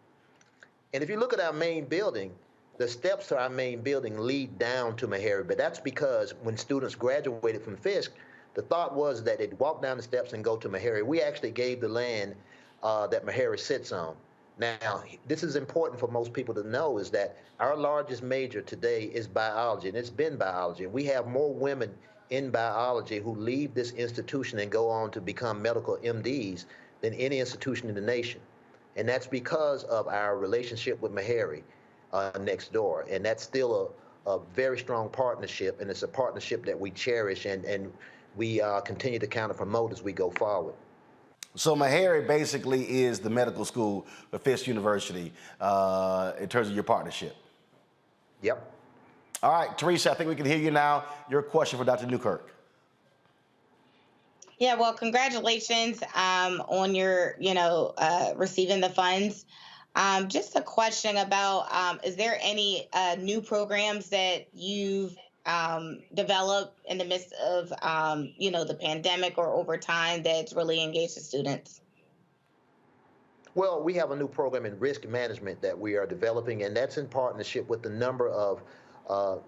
And if you look at our main building, the steps to our main building lead down to Meharry. But that's because when students graduated from Fisk, the thought was that they'd walk down the steps and go to Meharry. We actually gave the land that Meharry sits on. Now, this is important for most people to know, is that our largest major today is biology, and it's been biology. And we have more women in biology who leave this institution and go on to become medical MDs than any institution in the nation. And that's because of our relationship with Meharry next door. And that's still a very strong partnership, and it's a partnership that we cherish and we continue to kind of promote as we go forward. So Meharry basically is the medical school for Fisk University in terms of your partnership. Yep. All right, Teresa, I think we can hear you now. Your question for Dr. Newkirk. Yeah, well, congratulations on your, receiving the funds. Just a question about, is there any new programs that you've developed in the midst of, the pandemic or over time that's really engaged the students? Well, we have a new program in risk management that we are developing, and that's in partnership with a number of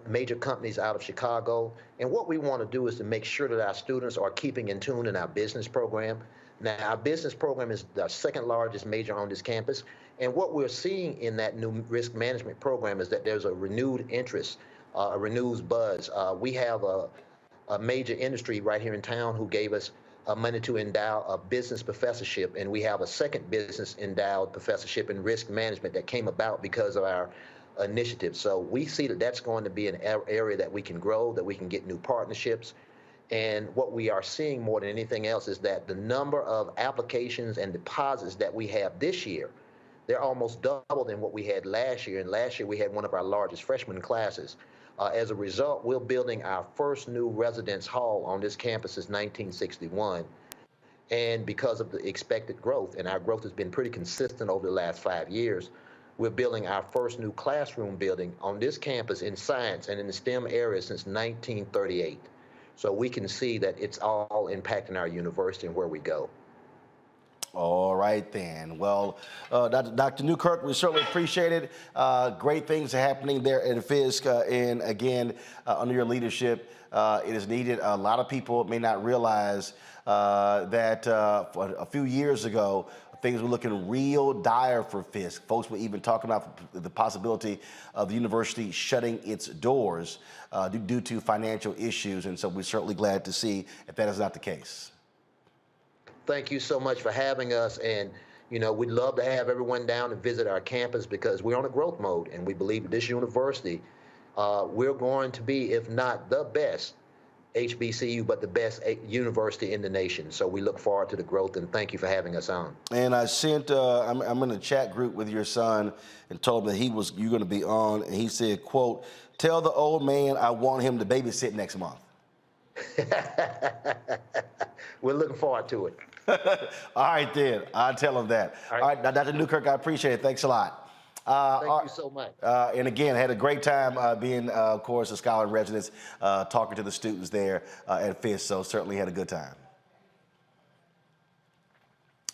major companies out of Chicago. And what we want to do is to make sure that our students are keeping in tune in our business program. Now, our business program is the second largest major on this campus. And what we're seeing in that new risk management program is that there's a renewed interest, a renewed buzz. We have a major industry right here in town who gave us money to endow a business professorship, and we have a second business endowed professorship in risk management that came about because of our initiative. So we see that that's going to be an area that we can grow, that we can get new partnerships. And what we are seeing more than anything else is that the number of applications and deposits that we have this year, they're almost double than what we had last year. And last year we had one of our largest freshman classes. As a result, we're building our first new residence hall on this campus since 1961. And because of the expected growth, and our growth has been pretty consistent over the last 5 years, we're building our first new classroom building on this campus in science and in the STEM area since 1938. so we can see that it's all impacting our university and where we go. All right, then. Well, Dr. Newkirk, we certainly appreciate it. Great things are happening there at Fisk. And again, under your leadership, it is needed. A lot of people may not realize that a few years ago, things were looking real dire for Fisk. Folks were even talking about the possibility of the university shutting its doors due to financial issues. And so we're certainly glad to see if that is not the case. Thank you so much for having us. And, you know, we'd love to have everyone down and visit our campus because we're on a growth mode. And we believe at this university, we're going to be, if not the best HBCU, but the best university in the nation. So we look forward to the growth, and thank you for having us on. And I sent, I'm in a chat group with your son and told him that you're going to be on. And he said, quote, "Tell the old man I want him to babysit next month." We're looking forward to it. All right, then. I'll tell him that. All right, Dr. Newkirk, I appreciate it. Thanks a lot. Thank you so much. And again, had a great time being, of course, a scholar in residence, talking to the students there at Fisk, so certainly had a good time.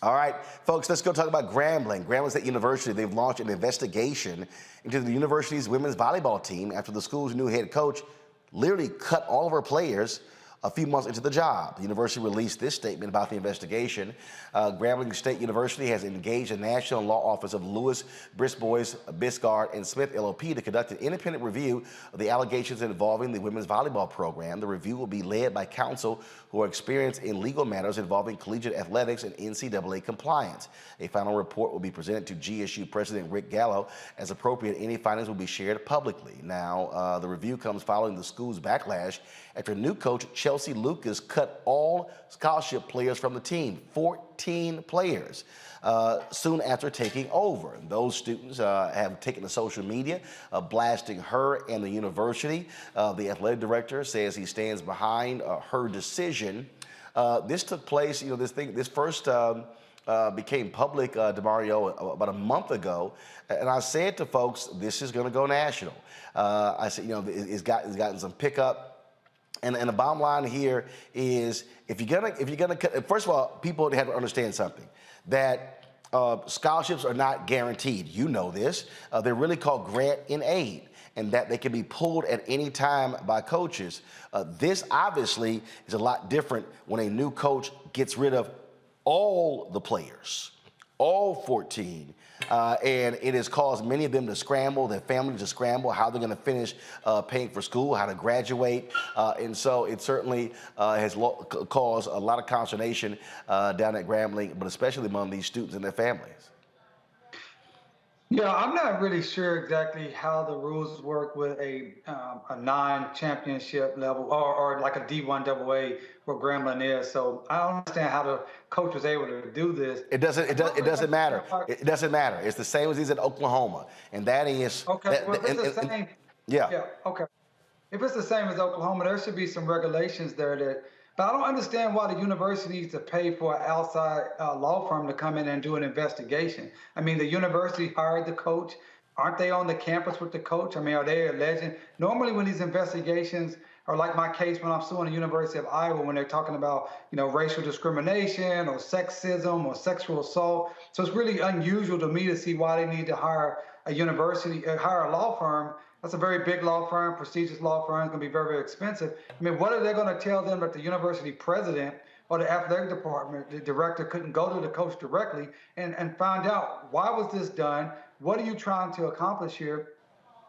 All right, folks, let's go talk about Grambling. Grambling State University, they've launched an investigation into the university's women's volleyball team after the school's new head coach literally cut all of her players a few months into the job. The university released this statement about the investigation. Grambling State University has engaged the National Law Office of Lewis, Brisbois, Biscard, and Smith LLP to conduct an independent review of the allegations involving the women's volleyball program. The review will be led by counsel who are experienced in legal matters involving collegiate athletics and NCAA compliance. A final report will be presented to GSU President Rick Gallo. As appropriate, any findings will be shared publicly. Now, the review comes following the school's backlash after new coach Chelsea Lucas cut all scholarship players from the team, 14 players, soon after taking over. Those students have taken to social media, blasting her and the university. The athletic director says he stands behind her decision. This took place, this first became public, DeMario, about a month ago. And I said to folks, this is going to go national. I said, it's gotten some pickup. And the bottom line here is, if you're gonna cut, first of all, people have to understand something, that scholarships are not guaranteed. You know this. They're really called grant in aid, and that they can be pulled at any time by coaches. This obviously is a lot different when a new coach gets rid of all the players, all 14. And it has caused many of them to scramble, their families to scramble, how they're going to finish paying for school, how to graduate. And so it certainly has caused a lot of consternation down at Grambling, but especially among these students and their families. Yeah, I'm not really sure exactly how the rules work with a non-championship level or like a D1 AA where Grambling is. So I don't understand how the coach was able to do this. It doesn't matter. It doesn't matter. It's the same as he's at Oklahoma, and that is okay. Well, if it's the same. Yeah. Okay. If it's the same as Oklahoma, there should be some regulations there that. But I don't understand why the university needs to pay for an outside law firm to come in and do an investigation. I mean, the university hired the coach. Aren't they on the campus with the coach? I mean, are they alleging? Normally when these investigations are like my case when I'm suing the University of Iowa, when they're talking about, racial discrimination or sexism or sexual assault. So it's really unusual to me to see why they need to hire a law firm. That's a very big law firm, prestigious law firm. It's going to be very, very expensive. I mean, what are they going to tell them that the university president or the athletic department, the director, couldn't go to the coach directly and find out, why was this done? What are you trying to accomplish here?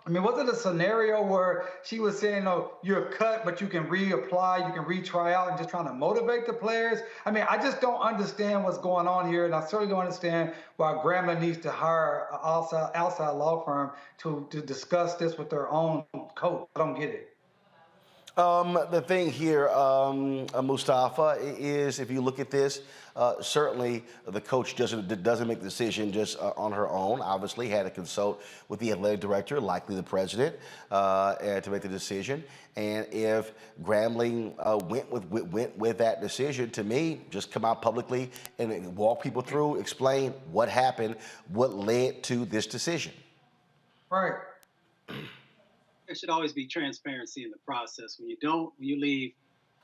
I mean, was it a scenario where she was saying, "Oh, you're cut, but you can reapply, you can retry out," and just trying to motivate the players? I mean, I just don't understand what's going on here, and I certainly don't understand why Grambling needs to hire an outside law firm to discuss this with their own coach. I don't get it. The thing here, Mustafa, is if you look at this, certainly the coach doesn't make the decision just on her own. Obviously, had to consult with the athletic director, likely the president, to make the decision. And if Grambling went with that decision, to me, just come out publicly and walk people through, explain what happened, what led to this decision. Right. There should always be transparency in the process. When you leave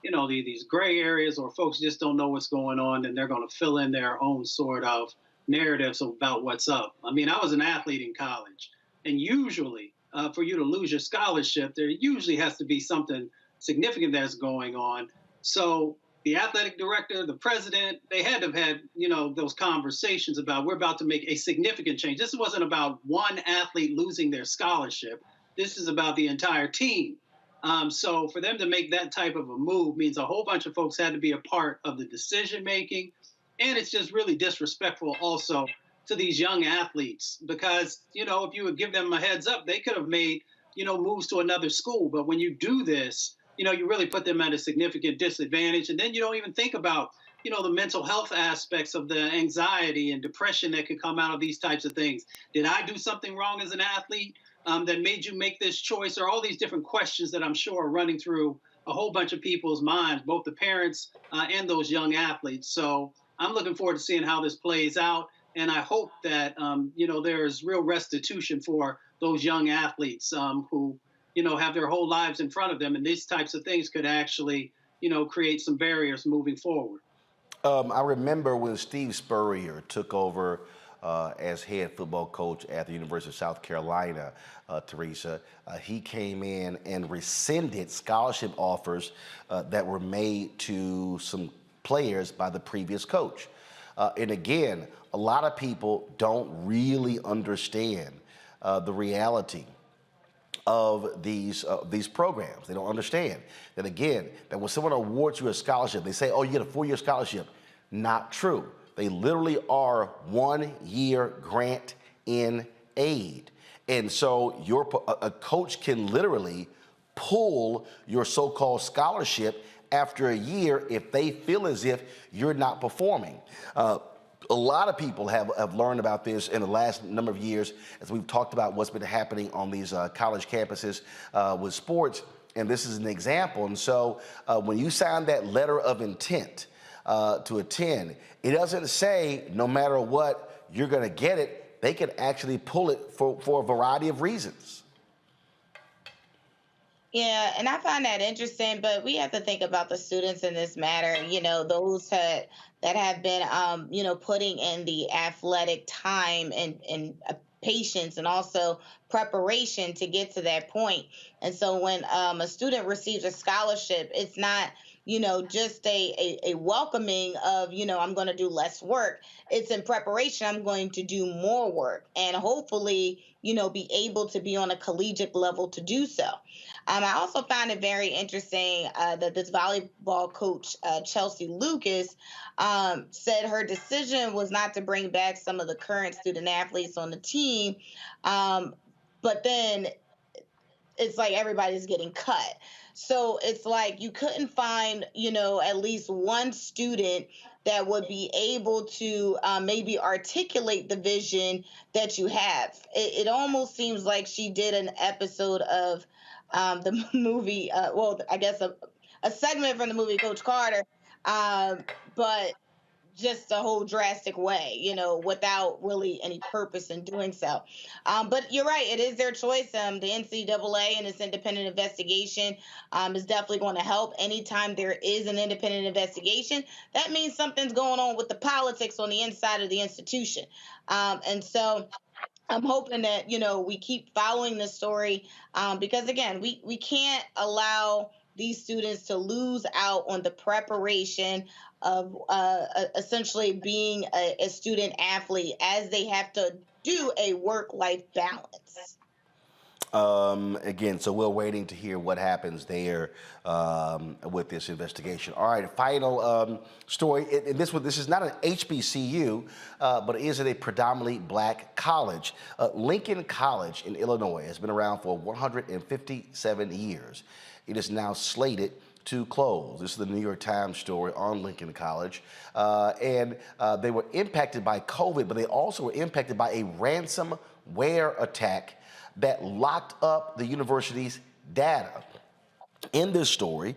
these gray areas, or folks just don't know what's going on, and they're going to fill in their own sort of narratives about what's up. I mean, I was an athlete in college, and usually for you to lose your scholarship, there usually has to be something significant that's going on. So the athletic director, the president, they had to have had, those conversations about, we're about to make a significant change. This wasn't about one athlete losing their scholarship. This is about the entire team. So for them to make that type of a move means a whole bunch of folks had to be a part of the decision making. And it's just really disrespectful also to these young athletes, because, if you would give them a heads up, they could have made, moves to another school. But when you do this, you really put them at a significant disadvantage. And then you don't even think about, the mental health aspects of the anxiety and depression that could come out of these types of things. Did I do something wrong as an athlete that made you make this choice? Or all these different questions that I'm sure are running through a whole bunch of people's minds, both the parents and those young athletes. So I'm looking forward to seeing how this plays out. And I hope that, there's real restitution for those young athletes who, have their whole lives in front of them. And these types of things could actually, create some barriers moving forward. I remember when Steve Spurrier took over as head football coach at the University of South Carolina, Teresa, he came in and rescinded scholarship offers that were made to some players by the previous coach. And again, a lot of people don't really understand the reality of these programs. They don't understand that, again, that when someone awards you a scholarship, they say, oh, you get a 4-year scholarship. Not true. They literally are 1-year grant in aid. And so a coach can literally pull your so-called scholarship after a year if they feel as if you're not performing. A lot of people have learned about this in the last number of years as we've talked about what's been happening on these college campuses with sports, and this is an example. And so when you sign that letter of intent to attend, it doesn't say no matter what, you're going to get it. They can actually pull it for a variety of reasons. Yeah, and I find that interesting, but we have to think about the students in this matter, those that have been, putting in the athletic time and patience and also preparation to get to that point. And so when a student receives a scholarship, it's not, just a welcoming of, I'm going to do less work. It's in preparation. I'm going to do more work and hopefully, be able to be on a collegiate level to do so. I also found it very interesting that this volleyball coach, Chelsea Lucas, said her decision was not to bring back some of the current student athletes on the team, but then it's like everybody's getting cut. So it's like you couldn't find, at least one student that would be able to maybe articulate the vision that you have. It almost seems like she did an episode of the movie, I guess a segment from the movie Coach Carter, but just a whole drastic way, without really any purpose in doing so. But you're right, it is their choice. The NCAA and its independent investigation is definitely going to help. Anytime there is an independent investigation, that means something's going on with the politics on the inside of the institution. And so I'm hoping that, we keep following this story because, again, we can't allow these students to lose out on the preparation of essentially being a student athlete as they have to do a work-life balance. Again, so we're waiting to hear what happens there with this investigation. All right, final story. This is not an HBCU, but it is at a predominantly black college. Lincoln College in Illinois has been around for 157 years. It is now slated to close. This is the New York Times story on Lincoln College. And they were impacted by COVID, but they also were impacted by a ransomware attack that locked up the university's data. In this story,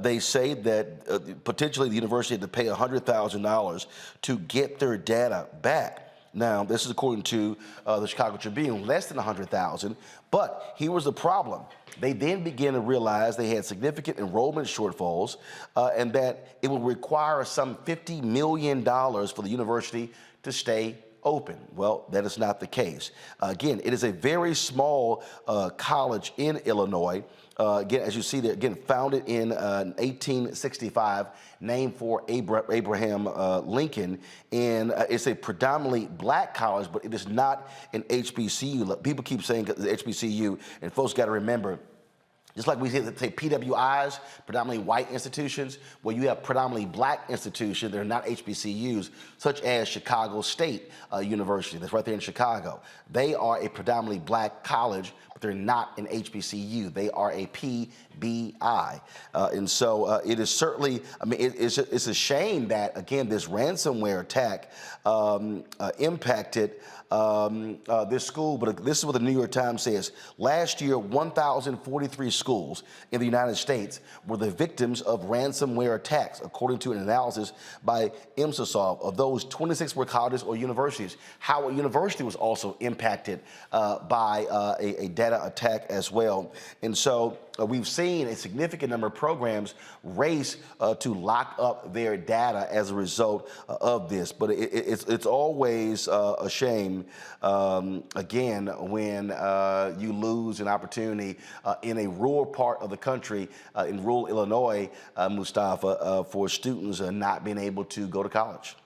they say that potentially the university had to pay $100,000 to get their data back. Now, this is according to the Chicago Tribune, less than 100,000. But here was the problem. They then began to realize they had significant enrollment shortfalls and that it would require some $50 million for the university to stay open. Well, that is not the case. Again, it is a very small college in Illinois. Again, as you see there, again, founded in 1865, named for Abraham Lincoln. And it's a predominantly black college, but it is not an HBCU. People keep saying HBCU, and folks got to remember, just like we say PWIs, predominantly white institutions, well, you have predominantly black institutions that are not HBCUs, such as Chicago State University, that's right there in Chicago. They are a predominantly black college, but they're not an HBCU. They are a PBI. And so it is certainly, I mean, it's a shame that, again, this ransomware attack impacted this school, but this is what the New York Times says. Last year, 1,043 schools in the United States were the victims of ransomware attacks, according to an analysis by IMSASolve. Of those, 26 were colleges or universities. Howard University was also impacted by a data attack as well. And so we've seen a significant number of programs race to lock up their data as a result of this. But it's always a shame, again, when you lose an opportunity in a rural part of the country, in rural Illinois, Mustafa, for students not being able to go to college.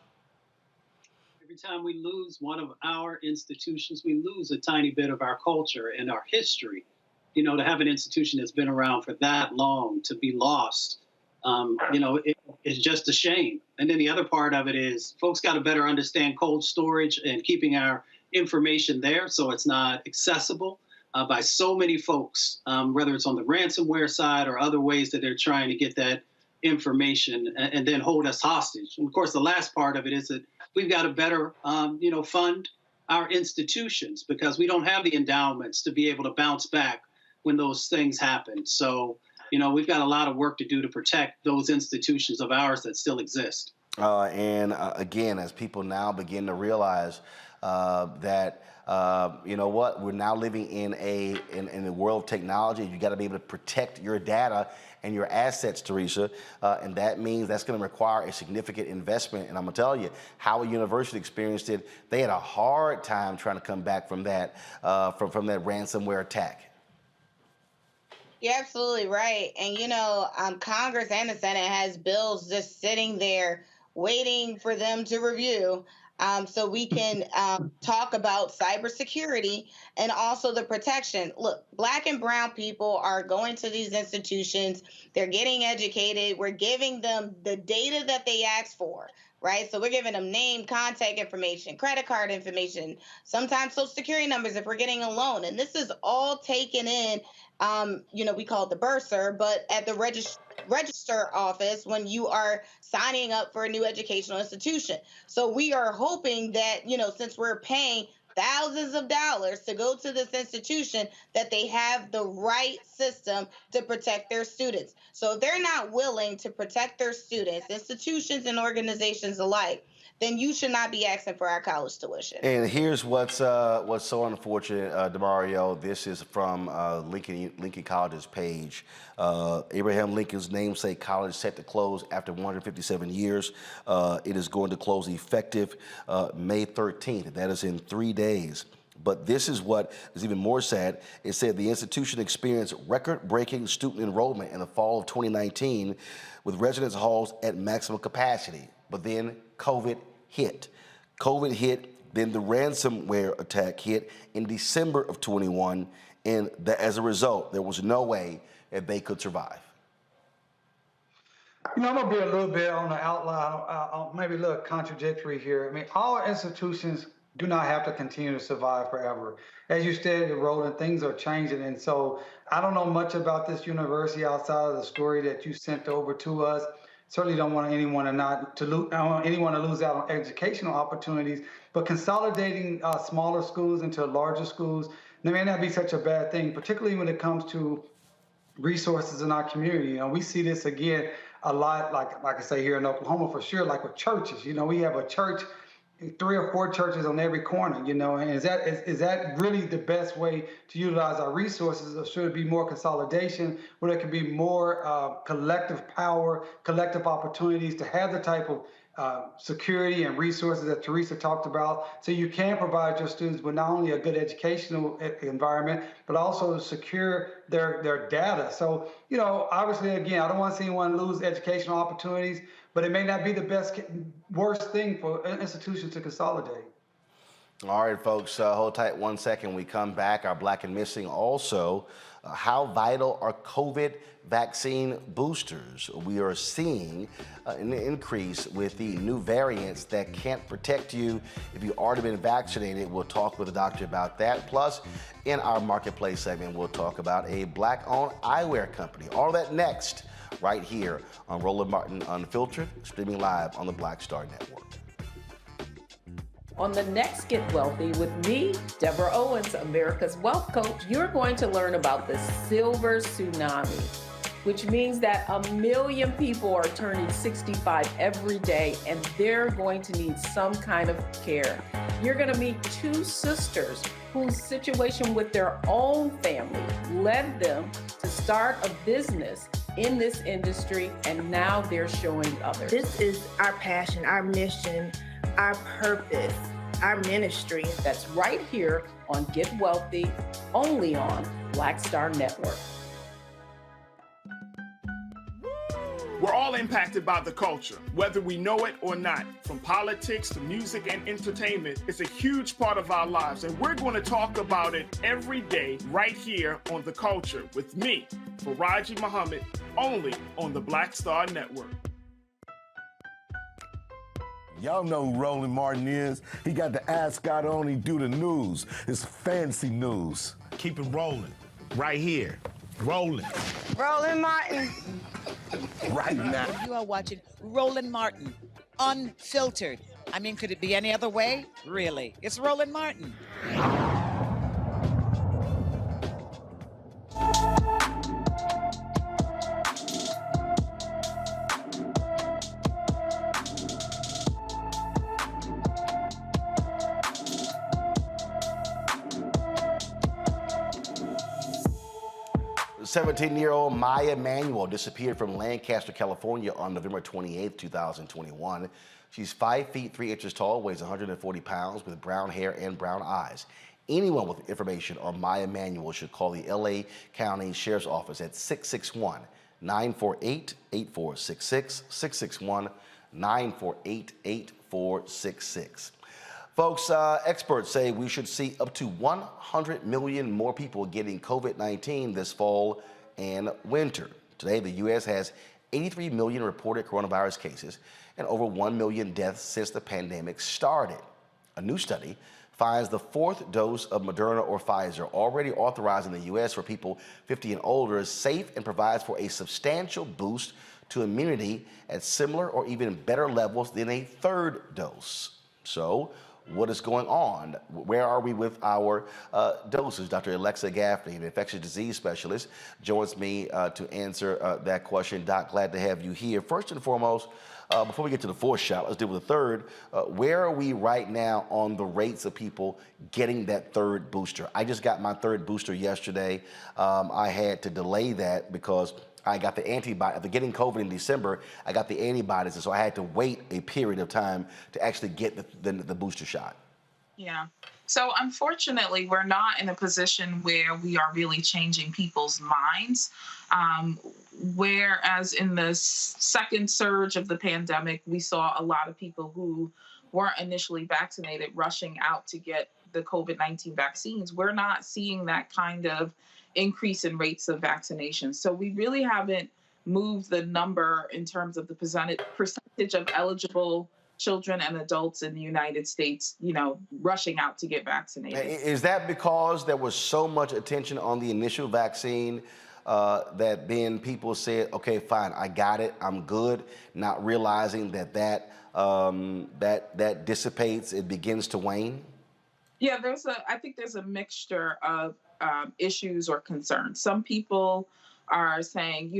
Every time we lose one of our institutions, we lose a tiny bit of our culture and our history. You know, to have an institution that's been around for that long to be lost, you know, it's just a shame. And then the other part of it is folks got to better understand cold storage and keeping our information there so it's not accessible by so many folks, whether it's on the ransomware side or other ways that they're trying to get that information and then hold us hostage. And of course, the last part of it is that we've got to better, you know, fund our institutions because we don't have the endowments to be able to bounce back when those things happen. So, you know, we've got a lot of work to do to protect those institutions of ours that still exist. And again, as people now begin to realize that, you know what, we're now living in a world of technology. You got to be able to protect your data and your assets, Teresa, and that means that's going to require a significant investment. And I'm going to tell you, Howard University experienced it. They had a hard time trying to come back from that, from that ransomware attack. You're absolutely right. And, you know, Congress and the Senate has bills just sitting there waiting for them to review so we can talk about cybersecurity and also the protection. Look, Black and brown people are going to these institutions. They're getting educated. We're giving them the data that they asked for. Right. So we're giving them name, contact information, credit card information, sometimes social security numbers if we're getting a loan. And this is all taken in. You know, we call it the bursar, but at the register office when you are signing up for a new educational institution. So we are hoping that, you know, since we're paying thousands of dollars to go to this institution, that they have the right system to protect their students. So if they're not willing to protect their students, institutions and organizations alike, then you should not be asking for our college tuition. And here's what's so unfortunate, DeMario. This is from Lincoln College's page. Abraham Lincoln's namesake college set to close after 157 years. It is going to close effective May 13th. That is in 3 days. But this is what is even more sad. It said the institution experienced record-breaking student enrollment in the fall of 2019 with residence halls at maximum capacity. But then COVID hit. Then the ransomware attack hit in December of 21, and as a result, there was no way that they could survive. You know, I'm going to be a little bit on the outline, maybe a little contradictory here. I mean, all institutions do not have to continue to survive forever. As you stated, Roland, things are changing. And so I don't know much about this university outside of the story that you sent over to us. Certainly don't want anyone to lose out on educational opportunities, but consolidating smaller schools into larger schools, that may not be such a bad thing, particularly when it comes to resources in our community. You know, we see this again a lot, like I say here in Oklahoma for sure, like with churches. You know, we have a church 3 or 4 churches on every corner, and is that really the best way to utilize our resources, or should it be more consolidation, where there can be more collective power, collective opportunities to have the type of security and resources that Teresa talked about, so you can provide your students with not only a good educational environment, but also secure their data. So, obviously, again, I don't want to see anyone lose educational opportunities, but it may not be the worst thing for an institution to consolidate. All right, folks, hold tight 1 second. We come back. Our Black and Missing also. How vital are COVID vaccine boosters? We are seeing an increase with the new variants that can't protect you if you've already been vaccinated. We'll talk with a doctor about that. Plus, in our marketplace segment, we'll talk about a Black-owned eyewear company. All that next, right here on Roland Martin Unfiltered, streaming live on the Black Star Network. On the next Get Wealthy with me, Deborah Owens, America's Wealth Coach, you're going to learn about the silver tsunami, which means that 1 million people are turning 65 every day, and they're going to need some kind of care. You're going to meet 2 sisters whose situation with their own family led them to start a business in this industry, and now they're showing others. This is our passion, our mission, our purpose, our ministry. That's right here on Get Wealthy, only on Black Star Network. We're all impacted by the culture, whether we know it or not. From politics to music and entertainment, it's a huge part of our lives, and we're going to talk about it every day right here on The Culture with me, Faraji Muhammad, only on the Black Star Network. Y'all know who Roland Martin is. He got the ascot on, he do the news. It's fancy news. Keep it rolling. Right here. Rolling. Roland Martin. Right now. You are watching Roland Martin, Unfiltered. I mean, could it be any other way? Really? It's Roland Martin. 17-year-old Maya Emanuel disappeared from Lancaster, California on November 28, 2021. She's 5 feet 3 inches tall, weighs 140 pounds, with brown hair and brown eyes. Anyone with information on Maya Emanuel should call the LA County Sheriff's Office at 661-948-8466, 661-948-8466. Folks, experts say we should see up to 100 million more people getting COVID-19 this fall and winter. Today, the U.S. has 83 million reported coronavirus cases and over 1 million deaths since the pandemic started. A new study finds the 4th dose of Moderna or Pfizer, already authorized in the U.S. for people 50 and older, is safe and provides for a substantial boost to immunity at similar or even better levels than a 3rd dose. So, what is going on? Where are we with our doses? Dr. Alexea Gaffney, an infectious disease specialist, joins me to answer that question. Doc, glad to have you here. First and foremost, before we get to the 4th shot, let's deal with the 3rd. Where are we right now on the rates of people getting that 3rd booster? I just got my 3rd booster yesterday. I had to delay that because I got the antibody. After getting COVID in December, I got the antibodies, and so I had to wait a period of time to actually get the booster shot. Yeah. So unfortunately, we're not in a position where we are really changing people's minds. Whereas in the second surge of the pandemic, we saw a lot of people who weren't initially vaccinated rushing out to get the COVID-19 vaccines. We're not seeing that kind of increase in rates of vaccination. So we really haven't moved the number in terms of the percentage of eligible children and adults in the United States, rushing out to get vaccinated. Is that because there was so much attention on the initial vaccine that then people said, okay, fine, I got it, I'm good, not realizing that dissipates, it begins to wane? Yeah, I think there's a mixture of issues or concerns. Some people are saying,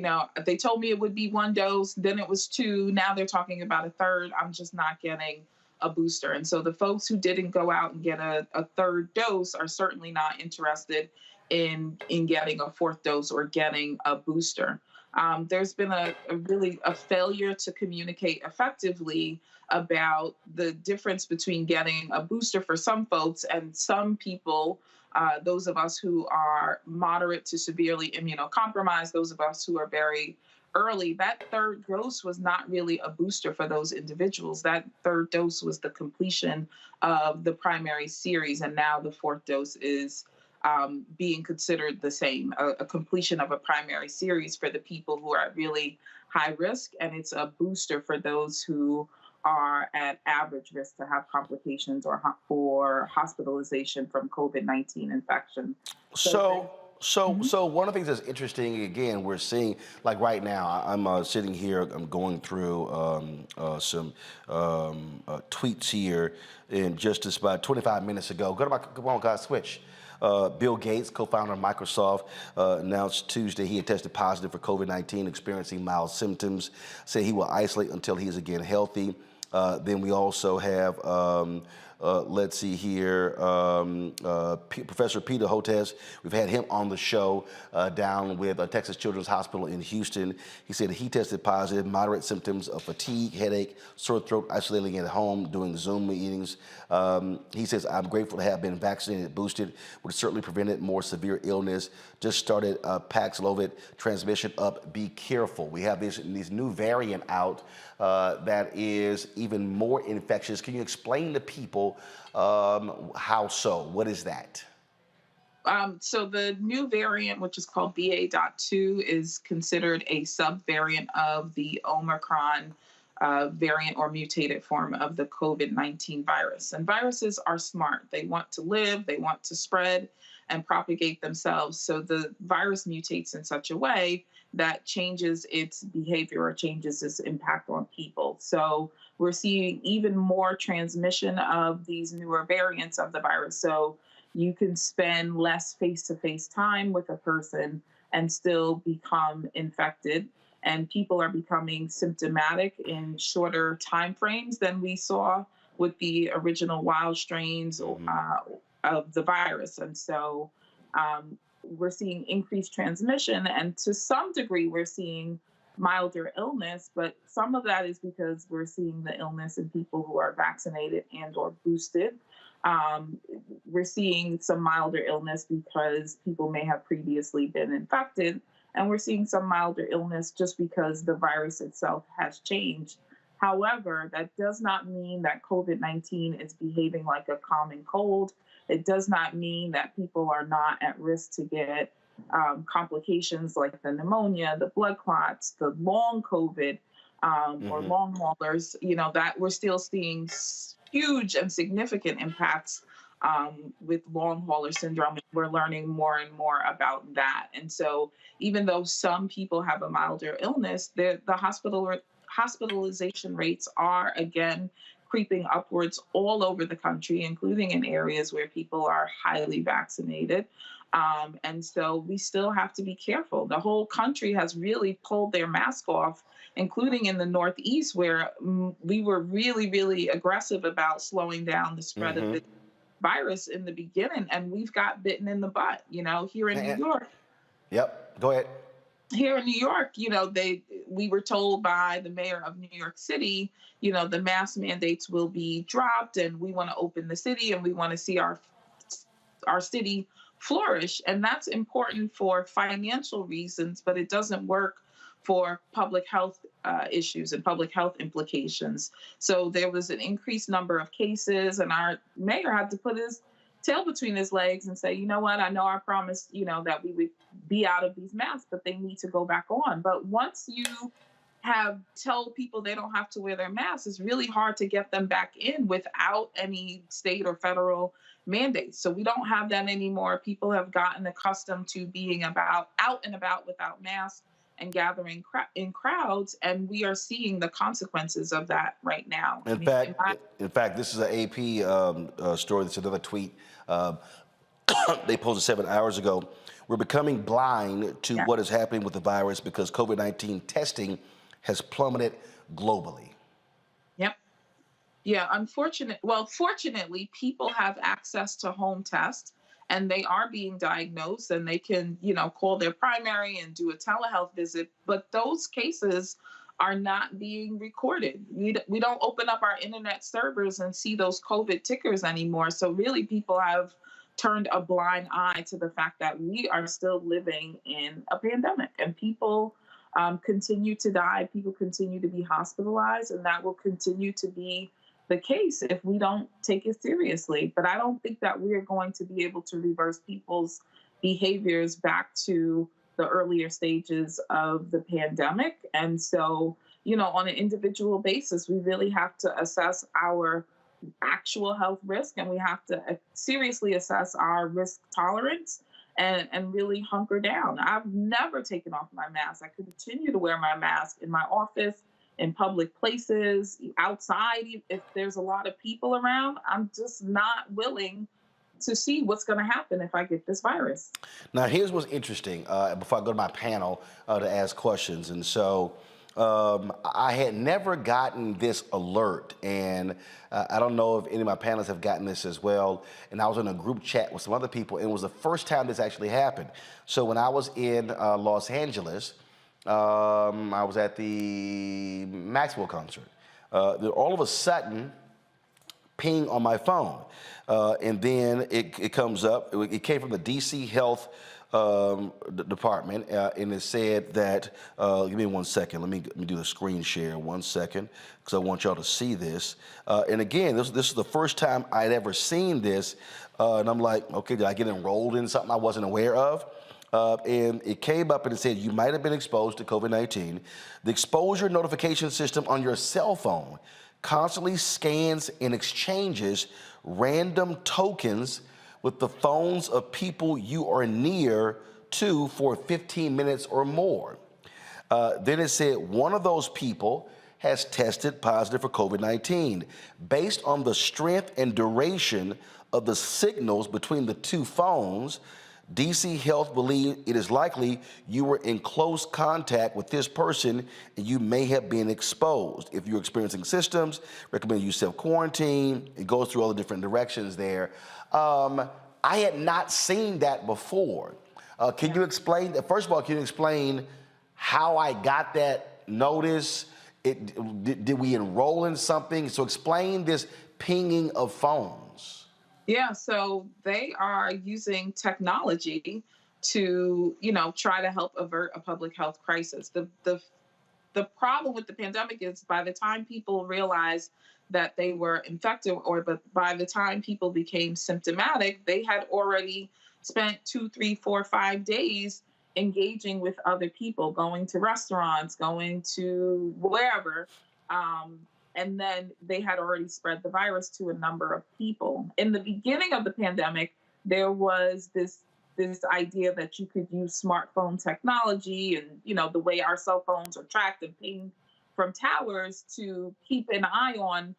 they told me it would be 1 dose, then it was 2, now they're talking about a 3rd. I'm just not getting a booster. And so the folks who didn't go out and get a third dose are certainly not interested in getting a fourth dose or getting a booster. There's been a failure to communicate effectively about the difference between getting a booster for some folks and some people, those of us who are moderate to severely immunocompromised, those of us who are very early. That third dose was not really a booster for those individuals. That third dose was the completion of the primary series, and now the fourth dose is being considered the same, a completion of a primary series for the people who are at really high risk, and it's a booster for those who are at average risk to have complications or hospitalization from COVID-19 infection. So one of the things that's interesting, again, we're seeing, like right now, I'm sitting here, I'm going through some tweets here, and just about 25 minutes ago, come on guys, switch. Bill Gates, co-founder of Microsoft, announced Tuesday he had tested positive for COVID-19, experiencing mild symptoms, said he will isolate until he is again healthy. Then we also have, let's see here, Professor Peter Hotez. We've had him on the show down with Texas Children's Hospital in Houston. He said he tested positive, moderate symptoms of fatigue, headache, sore throat, isolating at home, doing Zoom meetings. He says, I'm grateful to have been vaccinated, boosted, would certainly prevented more severe illness. Just started Paxlovid transmission up, be careful. We have these new variant out that is even more infectious. Can you explain to people how so? What is that? So the new variant, which is called BA.2, is considered a subvariant of the Omicron variant or mutated form of the COVID-19 virus. And viruses are smart. They want to live, they want to spread and propagate themselves. So the virus mutates in such a way that changes its behavior or changes its impact on people. So we're seeing even more transmission of these newer variants of the virus. So you can spend less face-to-face time with a person and still become infected. And people are becoming symptomatic in shorter time frames than we saw with the original wild strains of the virus. And so we're seeing increased transmission, and to some degree we're seeing milder illness, but some of that is because we're seeing the illness in people who are vaccinated and or boosted. We're seeing some milder illness because people may have previously been infected, and we're seeing some milder illness just because the virus itself has changed. However, that does not mean that COVID-19 is behaving like a common cold. It does not mean that people are not at risk to get complications like the pneumonia, the blood clots, the long COVID, or long haulers, that we're still seeing huge and significant impacts with long hauler syndrome. We're learning more and more about that. And so even though some people have a milder illness, the hospitalization rates are, again, creeping upwards all over the country, including in areas where people are highly vaccinated. And so we still have to be careful. The whole country has really pulled their mask off, including in the Northeast, where we were really, really aggressive about slowing down the spread of the virus in the beginning. And we've got bitten in the butt, here in New York. Yep, go ahead. Here in New York, we were told by the mayor of New York City, the mask mandates will be dropped and we want to open the city and we want to see our city flourish. And that's important for financial reasons, but it doesn't work for public health issues and public health implications. So there was an increased number of cases, and our mayor had to put his tail between his legs and say, you know what, I know I promised, that we would be out of these masks, but they need to go back on. But once you have told people they don't have to wear their masks, it's really hard to get them back in without any state or federal mandates. So we don't have that anymore. People have gotten accustomed to being out and about without masks and gathering in crowds, and we are seeing the consequences of that right now. In fact, this is an AP story. That's another tweet they posted 7 hours ago. We're becoming blind to what is happening with the virus because COVID-19 testing has plummeted globally. Yep. Yeah, fortunately, people have access to home tests and they are being diagnosed and they can, call their primary and do a telehealth visit. But those cases are not being recorded. We don't open up our internet servers and see those COVID tickers anymore. So really, people have turned a blind eye to the fact that we are still living in a pandemic and people continue to die, people continue to be hospitalized, and that will continue to be the case if we don't take it seriously. But I don't think that we are going to be able to reverse people's behaviors back to the earlier stages of the pandemic. And so, on an individual basis, we really have to assess our actual health risk and we have to seriously assess our risk tolerance and really hunker down. I've never taken off my mask. I continue to wear my mask in my office, in public places, outside. If there's a lot of people around, I'm just not willing to see what's going to happen if I get this virus. Now, here's what's interesting before I go to my panel to ask questions. And so I had never gotten this alert, and I don't know if any of my panelists have gotten this as well. And I was in a group chat with some other people, and it was the first time this actually happened. So when I was in Los Angeles, I was at the Maxwell concert. All of a sudden, ping on my phone. And then it comes up. It came from the DC Health Department, and it said that, give me 1 second. Let me do a screen share 1 second, because I want y'all to see this. And again, this is the first time I'd ever seen this. And I'm like, okay, did I get enrolled in something I wasn't aware of? And it came up and it said, you might have been exposed to COVID-19. The exposure notification system on your cell phone constantly scans and exchanges random tokens with the phones of people you are near to for 15 minutes or more. Then it said one of those people has tested positive for COVID-19. Based on the strength and duration of the signals between the two phones, DC Health believed it is likely you were in close contact with this person and you may have been exposed. If you're experiencing symptoms, recommend you self-quarantine. It goes through all the different directions there. I had not seen that before. Can you explain, first of all, can you explain how I got that notice? Did we enroll in something? So explain this pinging of phones. Yeah, so they are using technology to, try to help avert a public health crisis. The problem with the pandemic is by the time people realized that they were infected, but by the time people became symptomatic, they had already spent 2, 3, 4, 5 days engaging with other people, going to restaurants, going to wherever. And then they had already spread the virus to a number of people. In the beginning of the pandemic, there was this idea that you could use smartphone technology and, the way our cell phones are tracked and pinged from towers to keep an eye on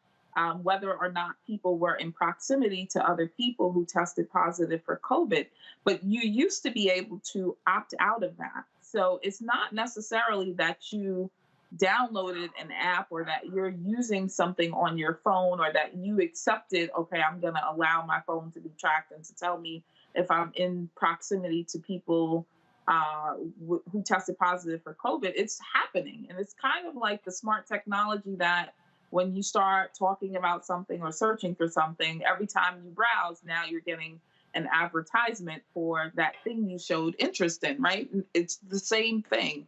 whether or not people were in proximity to other people who tested positive for COVID. But you used to be able to opt out of that. So it's not necessarily that you downloaded an app or that you're using something on your phone or that you accepted, okay, I'm going to allow my phone to be tracked and to tell me if I'm in proximity to people who tested positive for COVID. It's happening. And it's kind of like the smart technology that when you start talking about something or searching for something, every time you browse, now you're getting an advertisement for that thing you showed interest in, right? It's the same thing.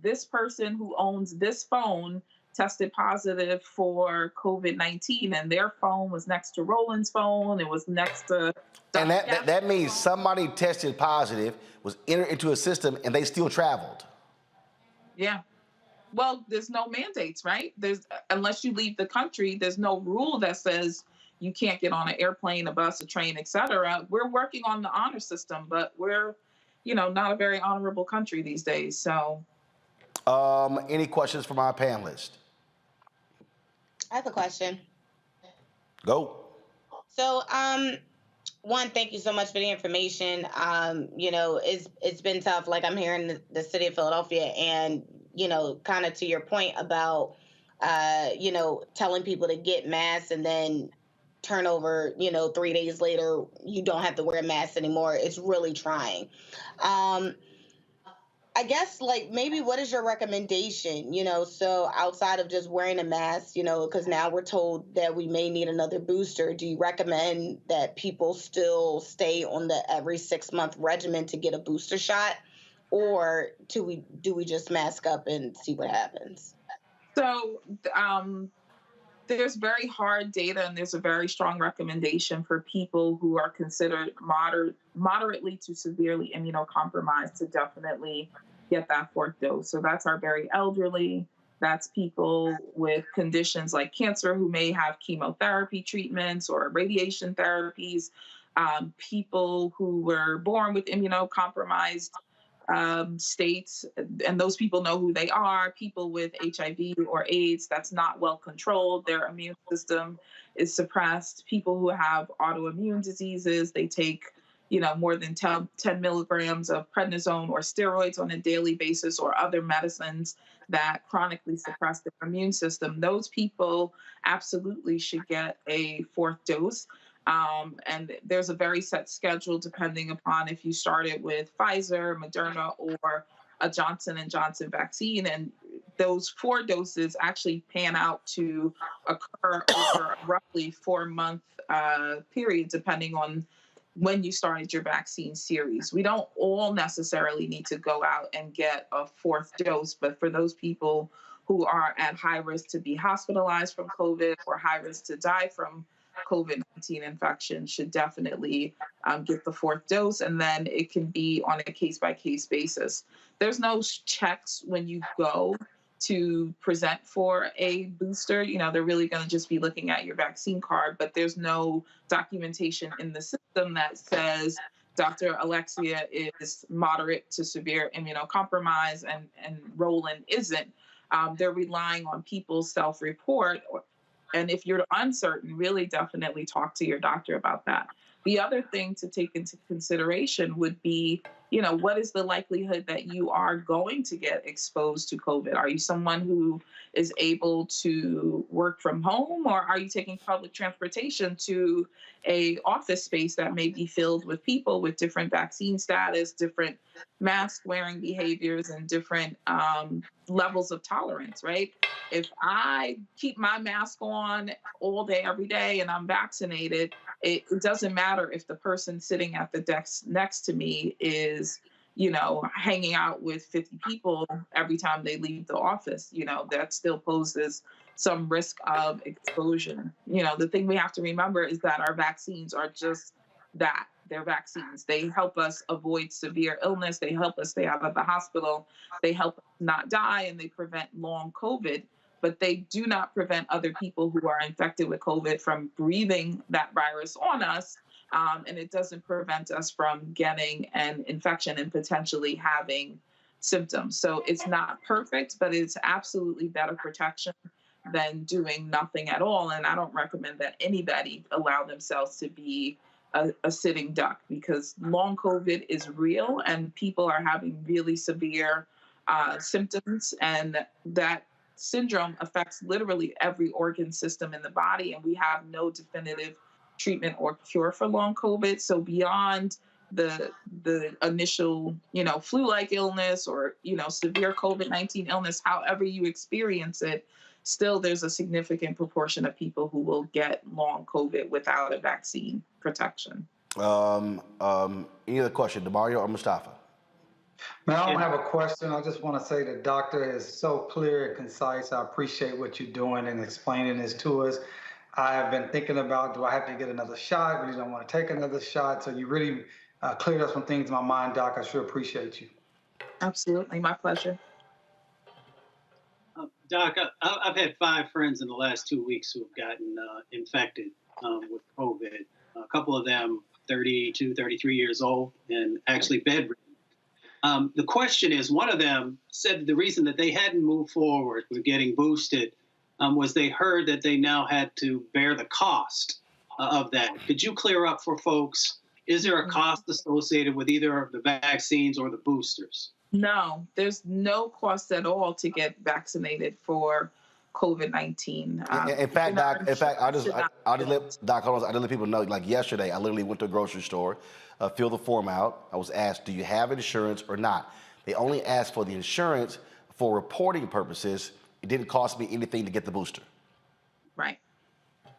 This person who owns this phone tested positive for COVID-19, and their phone was next to Roland's phone. It was next to. And that means somebody tested positive, was entered into a system, and they still traveled. Yeah. Well, there's no mandates, right? Unless you leave the country, there's no rule that says you can't get on an airplane, a bus, a train, etc. We're working on the honor system, but we're not a very honorable country these days. So, any questions from our panelists? I have a question. Go. So, one, thank you so much for the information. It's been tough. Like I'm here in the city of Philadelphia, and kind of to your point about telling people to get masks and then turn over, 3 days later, you don't have to wear a mask anymore. It's really trying. I guess, maybe what is your recommendation, so outside of just wearing a mask, because now we're told that we may need another booster. Do you recommend that people still stay on the every 6-month regimen to get a booster shot? Or do we just mask up and see what happens? So there's very hard data, and there's a very strong recommendation for people who are considered moderately to severely immunocompromised to definitely get that 4th dose. So that's our very elderly. That's people with conditions like cancer who may have chemotherapy treatments or radiation therapies, people who were born with immunocompromised states, and those people know who they are. People with HIV or AIDS that's not well controlled, their immune system is suppressed. People who have autoimmune diseases, they take more than 10 milligrams of prednisone or steroids on a daily basis, or other medicines that chronically suppress their immune system. Those people absolutely should get a 4th dose. And there's a very set schedule depending upon if you started with Pfizer, Moderna, or a Johnson & Johnson vaccine. And those 4 doses actually pan out to occur over a roughly 4-month period, depending on when you started your vaccine series. We don't all necessarily need to go out and get a 4th dose, but for those people who are at high risk to be hospitalized from COVID or high risk to die from COVID-19 infection should definitely get the 4th dose, and then it can be on a case-by-case basis. There's no checks when you go to present for a booster. They're really going to just be looking at your vaccine card, but there's no documentation in the system that says Dr. Alexea is moderate to severe immunocompromised and Roland isn't. They're relying on people's self-report. And if you're uncertain, really definitely talk to your doctor about that. The other thing to take into consideration would be, what is the likelihood that you are going to get exposed to COVID? Are you someone who is able to work from home, or are you taking public transportation to a office space that may be filled with people with different vaccine status, different mask wearing behaviors, and different levels of tolerance, right? If I keep my mask on all day, every day, and I'm vaccinated, it doesn't matter if the person sitting at the desk next to me is, hanging out with 50 people every time they leave the office. That still poses some risk of exposure. The thing we have to remember is that our vaccines are just that. They're vaccines. They help us avoid severe illness. They help us stay out of the hospital. They help us not die, and they prevent long COVID. But they do not prevent other people who are infected with COVID from breathing that virus on us. And it doesn't prevent us from getting an infection and potentially having symptoms. So it's not perfect, but it's absolutely better protection than doing nothing at all. And I don't recommend that anybody allow themselves to be a sitting duck, because long COVID is real and people are having really severe symptoms, and that syndrome affects literally every organ system in the body, and we have no definitive treatment or cure for long COVID. So beyond the initial, flu-like illness or, severe COVID-19 illness, however you experience it, still there's a significant proportion of people who will get long COVID without a vaccine protection. Any other question, Demario or Mustafa? Man, I don't have a question. I just want to say the doctor is so clear and concise. I appreciate what you're doing and explaining this to us. I have been thinking about, do I have to get another shot? I really don't want to take another shot. So you really cleared up some things in my mind, Doc. I sure appreciate you. Absolutely. My pleasure. Doc, I've had 5 friends in the last 2 weeks who have gotten infected with COVID. A couple of them 32, 33 years old and actually bedridden. The question is, one of them said the reason that they hadn't moved forward with getting boosted was they heard that they now had to bear the cost of that. Could you clear up for folks, is there a cost associated with either the vaccines or the boosters? No, there's no cost at all to get vaccinated for COVID-19. In fact, Doc, I'll just let Doc hold on. I just let people know. Like yesterday, I literally went to a grocery store, filled the form out. I was asked, "Do you have insurance or not?" They only asked for the insurance for reporting purposes. It didn't cost me anything to get the booster. Right.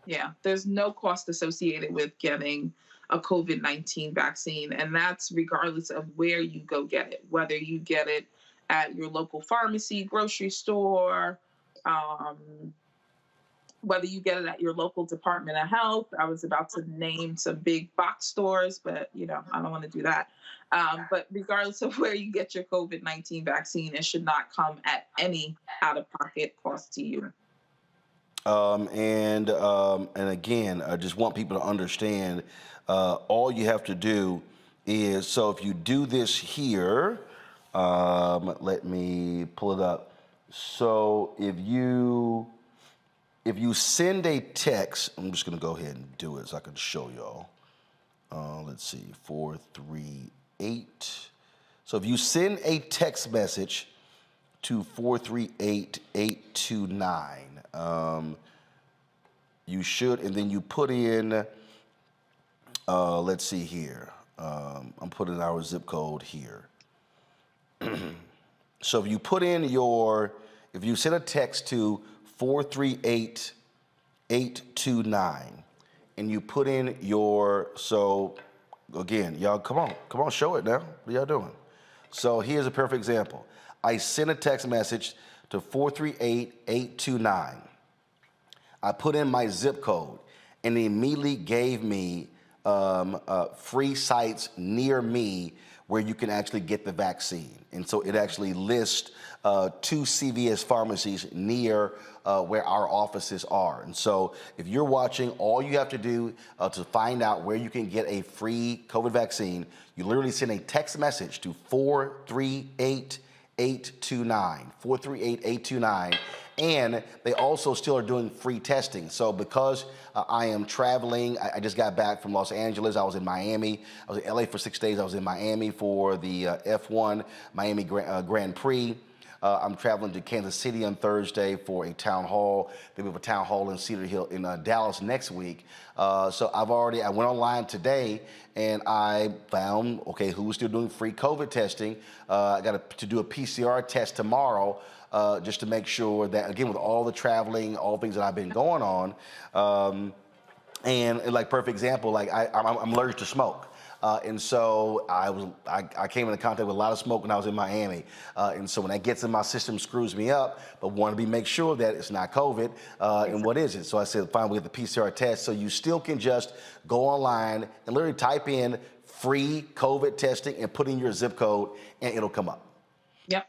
Yeah. There's no cost associated with getting a COVID-19 vaccine, and that's regardless of where you go get it, whether you get it at your local pharmacy, grocery store, whether you get it at your local Department of Health. I was about to name some big box stores, but I don't want to do that. But regardless of where you get your COVID-19 vaccine, it should not come at any out-of-pocket cost to you. And again, I just want people to understand, all you have to do is, so if you do this here, let me pull it up. So if you send a text, I'm just gonna go ahead and do it so I can show y'all. Let's see, 438. So if you send a text message to 438-829, you should, and then you put in, let's see here. I'm putting our zip code here. So if you put in if you send a text to 438-829, and you put in so again, y'all, come on, show it now. What y'all doing? So here's a perfect example. I sent a text message to 438-829. I put in my zip code, and it immediately gave me free sites near me where you can actually get the vaccine. And so it actually lists 2 CVS pharmacies near where our offices are. And so if you're watching, all you have to do to find out where you can get a free COVID vaccine, you literally send a text message to 438-829, 438-829. And they also still are doing free testing. So because I am traveling, I just got back from Los Angeles. I was in Miami. I was in LA for 6 days. I was in Miami for the F1 Miami Grand Prix. I'm traveling to Kansas City on Thursday for a town hall. Then we have a town hall in Cedar Hill in Dallas next week. So I went online today and I found, okay, who's still doing free COVID testing? I got to do a PCR test tomorrow. Just to make sure that, again, with all the traveling, all things that I've been going on, and like perfect example, like I'm allergic to smoke. And so I came into contact with a lot of smoke when I was in Miami. And so when that gets in my system, screws me up, but wanted to make sure that it's not COVID, and what is it? So I said, fine, we get the PCR test. So you still can just go online and literally type in free COVID testing and put in your zip code and it'll come up. Yep.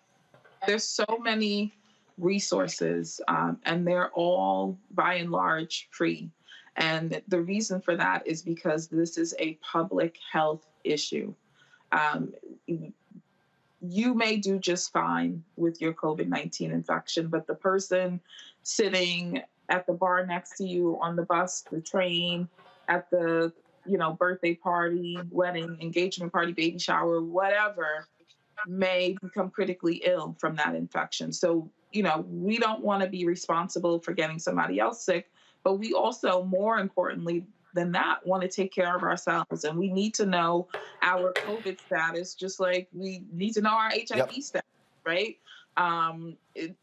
There's so many resources, and they're all by and large free. And the reason for that is because this is a public health issue. You may do just fine with your COVID-19 infection, but the person sitting at the bar next to you, on the bus, the train, at the birthday party, wedding, engagement party, baby shower, whatever, may become critically ill from that infection. So, we don't want to be responsible for getting somebody else sick, but we also, more importantly than that, want to take care of ourselves. And we need to know our COVID status, just like we need to know our HIV status, right?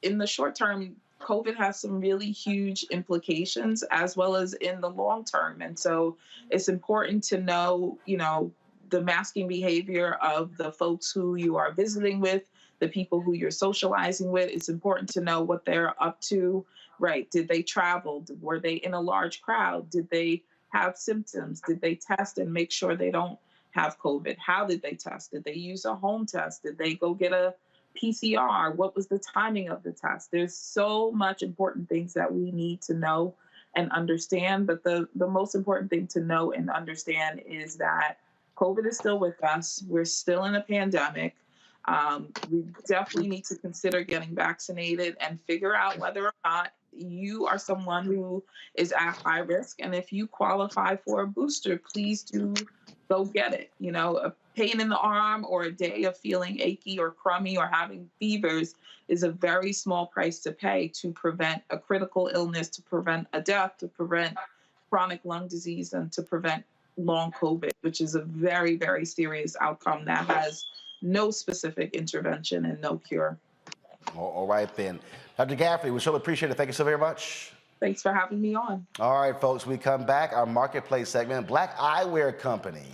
In the short term, COVID has some really huge implications, as well as in the long term. And so it's important to know, the masking behavior of the folks who you are visiting with, the people who you're socializing with. It's important to know what they're up to, right? Did they travel? Were they in a large crowd? Did they have symptoms? Did they test and make sure they don't have COVID? How did they test? Did they use a home test? Did they go get a PCR? What was the timing of the test? There's so much important things that we need to know and understand. But the most important thing to know and understand is that COVID is still with us. We're still in a pandemic. We definitely need to consider getting vaccinated and figure out whether or not you are someone who is at high risk. And if you qualify for a booster, please do go get it. You know, a pain in the arm or a day of feeling achy or crummy or having fevers is a very small price to pay to prevent a critical illness, to prevent a death, to prevent chronic lung disease, and to prevent long COVID, which is a very, very serious outcome that has no specific intervention and no cure. All right, then. Dr. Gaffney, we surely appreciate it. Thank you so very much. Thanks for having me on. All right, folks, we come back. Our marketplace segment, Black Eyewear Company.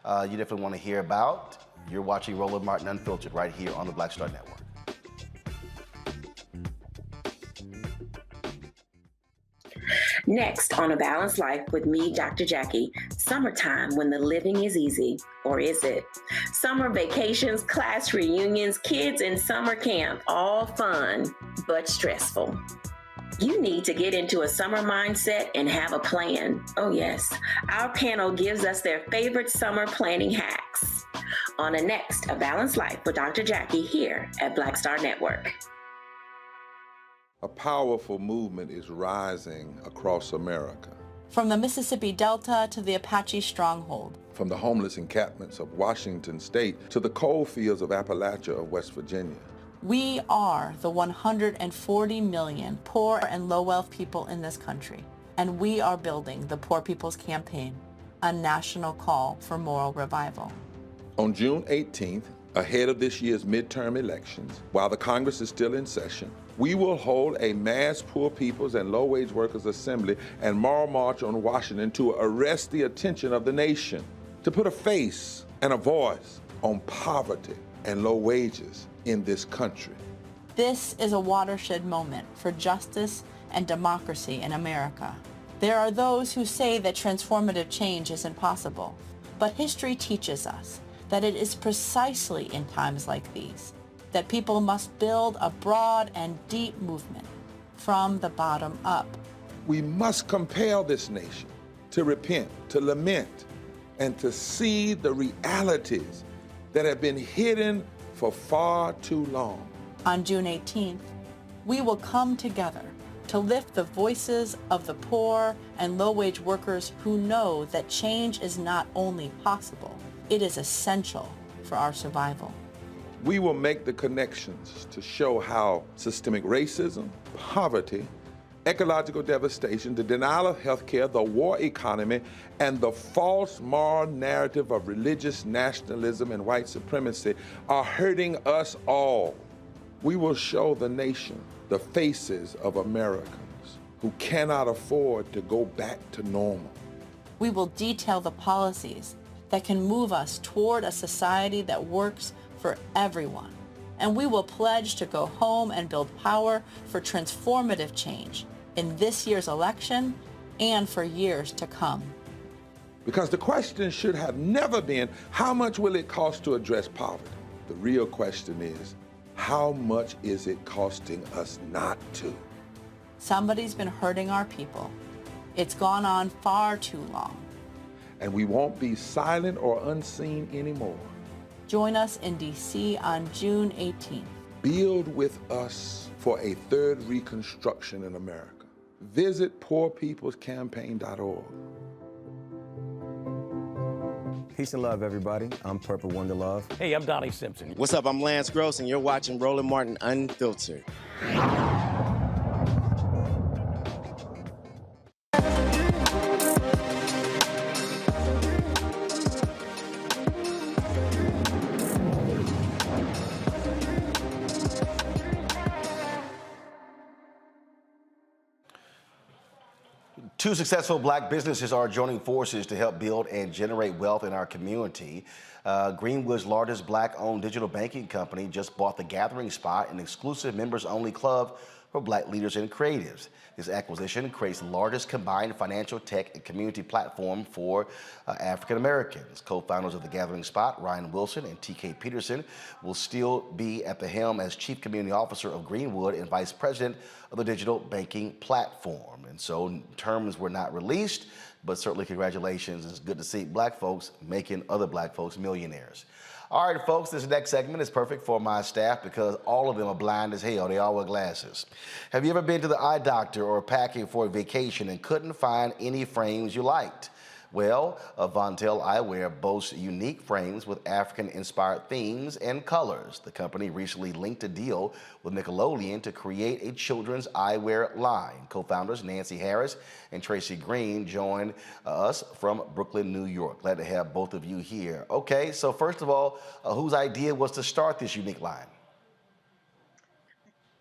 You definitely want to hear about. You're watching Roland Martin Unfiltered right here on the Black Star Network. Next on A Balanced Life with me, Dr. Jackie, summertime when the living is easy, or is it? Summer vacations, class reunions, kids in summer camp, all fun, but stressful. You need to get into a summer mindset and have a plan. Oh yes, our panel gives us their favorite summer planning hacks. On the next A Balanced Life with Dr. Jackie here at Black Star Network. A powerful movement is rising across America. From the Mississippi Delta to the Apache Stronghold. From the homeless encampments of Washington State to the coal fields of Appalachia of West Virginia. We are the 140 million poor and low-wealth people in this country, and we are building the Poor People's Campaign, a national call for moral revival. On June 18th, ahead of this year's midterm elections, while the Congress is still in session, we will hold a mass poor people's and low-wage workers assembly and moral march on Washington to arrest the attention of the nation, to put a face and a voice on poverty and low wages in this country. This is a watershed moment for justice and democracy in America. There are those who say that transformative change isn't possible, but history teaches us that it is precisely in times like these that people must build a broad and deep movement from the bottom up. We must compel this nation to repent, to lament, and to see the realities that have been hidden for far too long. On June 18th, we will come together to lift the voices of the poor and low-wage workers who know that change is not only possible, it is essential for our survival. We will make the connections to show how systemic racism, poverty, ecological devastation, the denial of health care, the war economy, and the false moral narrative of religious nationalism and white supremacy are hurting us all. We will show the nation the faces of Americans who cannot afford to go back to normal. We will detail the policies that can move us toward a society that works for everyone. And we will pledge to go home and build power for transformative change in this year's election and for years to come. Because the question should have never been, how much will it cost to address poverty? The real question is, how much is it costing us not to? Somebody's been hurting our people. It's gone on far too long. And we won't be silent or unseen anymore. Join us in D.C. on June 18th. Build with us for a third reconstruction in America. Visit poorpeoplescampaign.org. Peace and love, everybody. I'm Purple Wonder Love. Hey, I'm Donnie Simpson. What's up? I'm Lance Gross, and you're watching Roland Martin Unfiltered. Two successful black businesses are joining forces to help build and generate wealth in our community. Greenwood's largest black-owned digital banking company just bought The Gathering Spot, an exclusive members-only club for black leaders and creatives. This acquisition creates the largest combined financial tech and community platform for African Americans. Co-founders of The Gathering Spot, Ryan Wilson and TK Peterson, will still be at the helm as Chief Community Officer of Greenwood and Vice President of the digital banking platform. And so terms were not released, but certainly congratulations. It's good to see black folks making other black folks millionaires. All right, folks, this next segment is perfect for my staff because all of them are blind as hell. They all wear glasses. Have you ever been to the eye doctor or packing for a vacation and couldn't find any frames you liked? Well, Vontel Eyewear boasts unique frames with African-inspired themes and colors. The company recently linked a deal with Nickelodeon to create a children's eyewear line. Co-founders Nancy Harris and Tracy Green joined us from Brooklyn, New York. Glad to have both of you here. Okay, so first of all, whose idea was to start this unique line?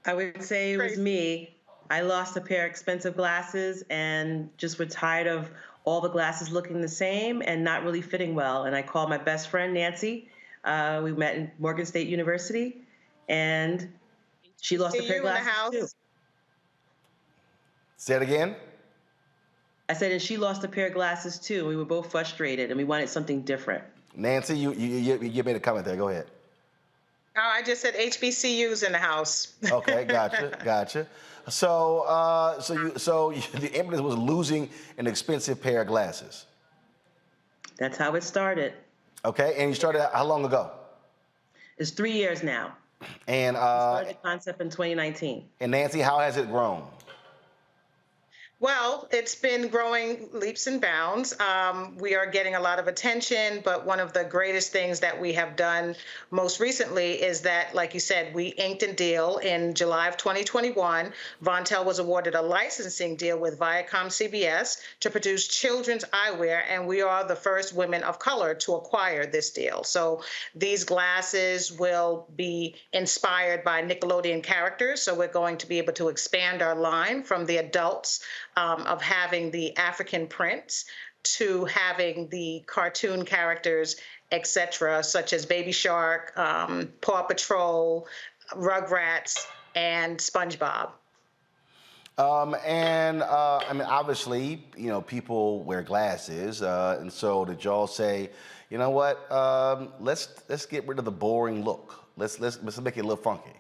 I would say it was me. I lost a pair of expensive glasses and just were tired of all the glasses looking the same and not really fitting well. And I called my best friend, Nancy. We met in Morgan State University, and she lost a pair of glasses too. Say it again. I said, and she lost a pair of glasses too. We were both frustrated, and we wanted something different. Nancy, you made a comment there. Go ahead. Oh, I just said HBCUs in the house. Okay, gotcha. So the impetus was losing an expensive pair of glasses. That's how it started. Okay, and you started how long ago? It's 3 years now. And we started the concept in 2019. And Nancy, how has it grown? Well, it's been growing leaps and bounds. We are getting a lot of attention, but one of the greatest things that we have done most recently is that, like you said, we inked a deal in July of 2021. Vontel was awarded a licensing deal with Viacom-CBS to produce children's eyewear, and we are the first women of color to acquire this deal. So these glasses will be inspired by Nickelodeon characters, so we're going to be able to expand our line from the adults of having the African prints to having the cartoon characters, etc., such as Baby Shark, Paw Patrol, Rugrats, and SpongeBob. I mean, obviously, people wear glasses, and so did y'all say, you know what? Let's get rid of the boring look. Let's make it a little funky.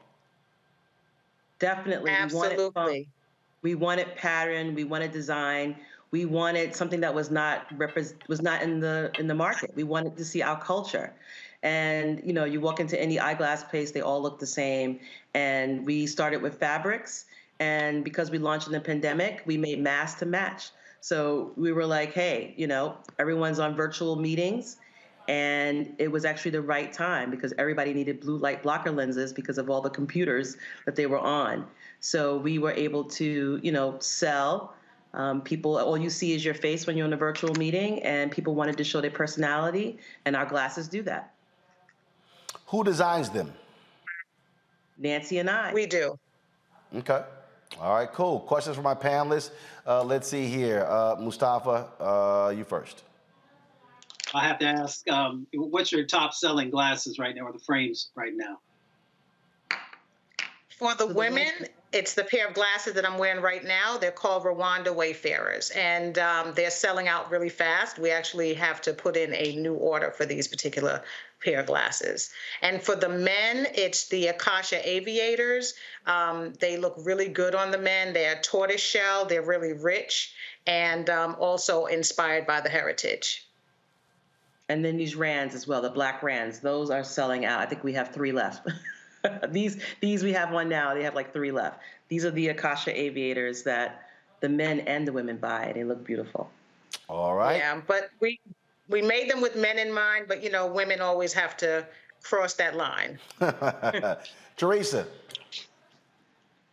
Definitely, absolutely. We wanted pattern. We wanted design. We wanted something that was not in the market. We wanted to see our culture. And you walk into any eyeglass place, they all look the same. And we started with fabrics. And because we launched in the pandemic, we made masks to match. So we were like, hey, everyone's on virtual meetings. And it was actually the right time because everybody needed blue light blocker lenses because of all the computers that they were on. So we were able to, sell. People, all you see is your face when you're in a virtual meeting, and people wanted to show their personality, and our glasses do that. Who designs them? Nancy and I. We do. Okay. All right, cool. Questions for my panelists. Let's see here. Mustafa, you first. I have to ask, what's your top selling glasses right now, or the frames right now? For the women, it's the pair of glasses that I'm wearing right now. They're called Rwanda Wayfarers, and they're selling out really fast. We actually have to put in a new order for these particular pair of glasses. And for the men, it's the Akasha Aviators. They look really good on the men. They are tortoise shell. They're really rich and also inspired by the heritage. And then these Rands as well, the black Rands. Those are selling out. I think we have 3 left. These we have one now. They have like 3 left. These are the Akasha Aviators that the men and the women buy. They look beautiful. All right. Yeah, but we made them with men in mind, but women always have to cross that line. Teresa.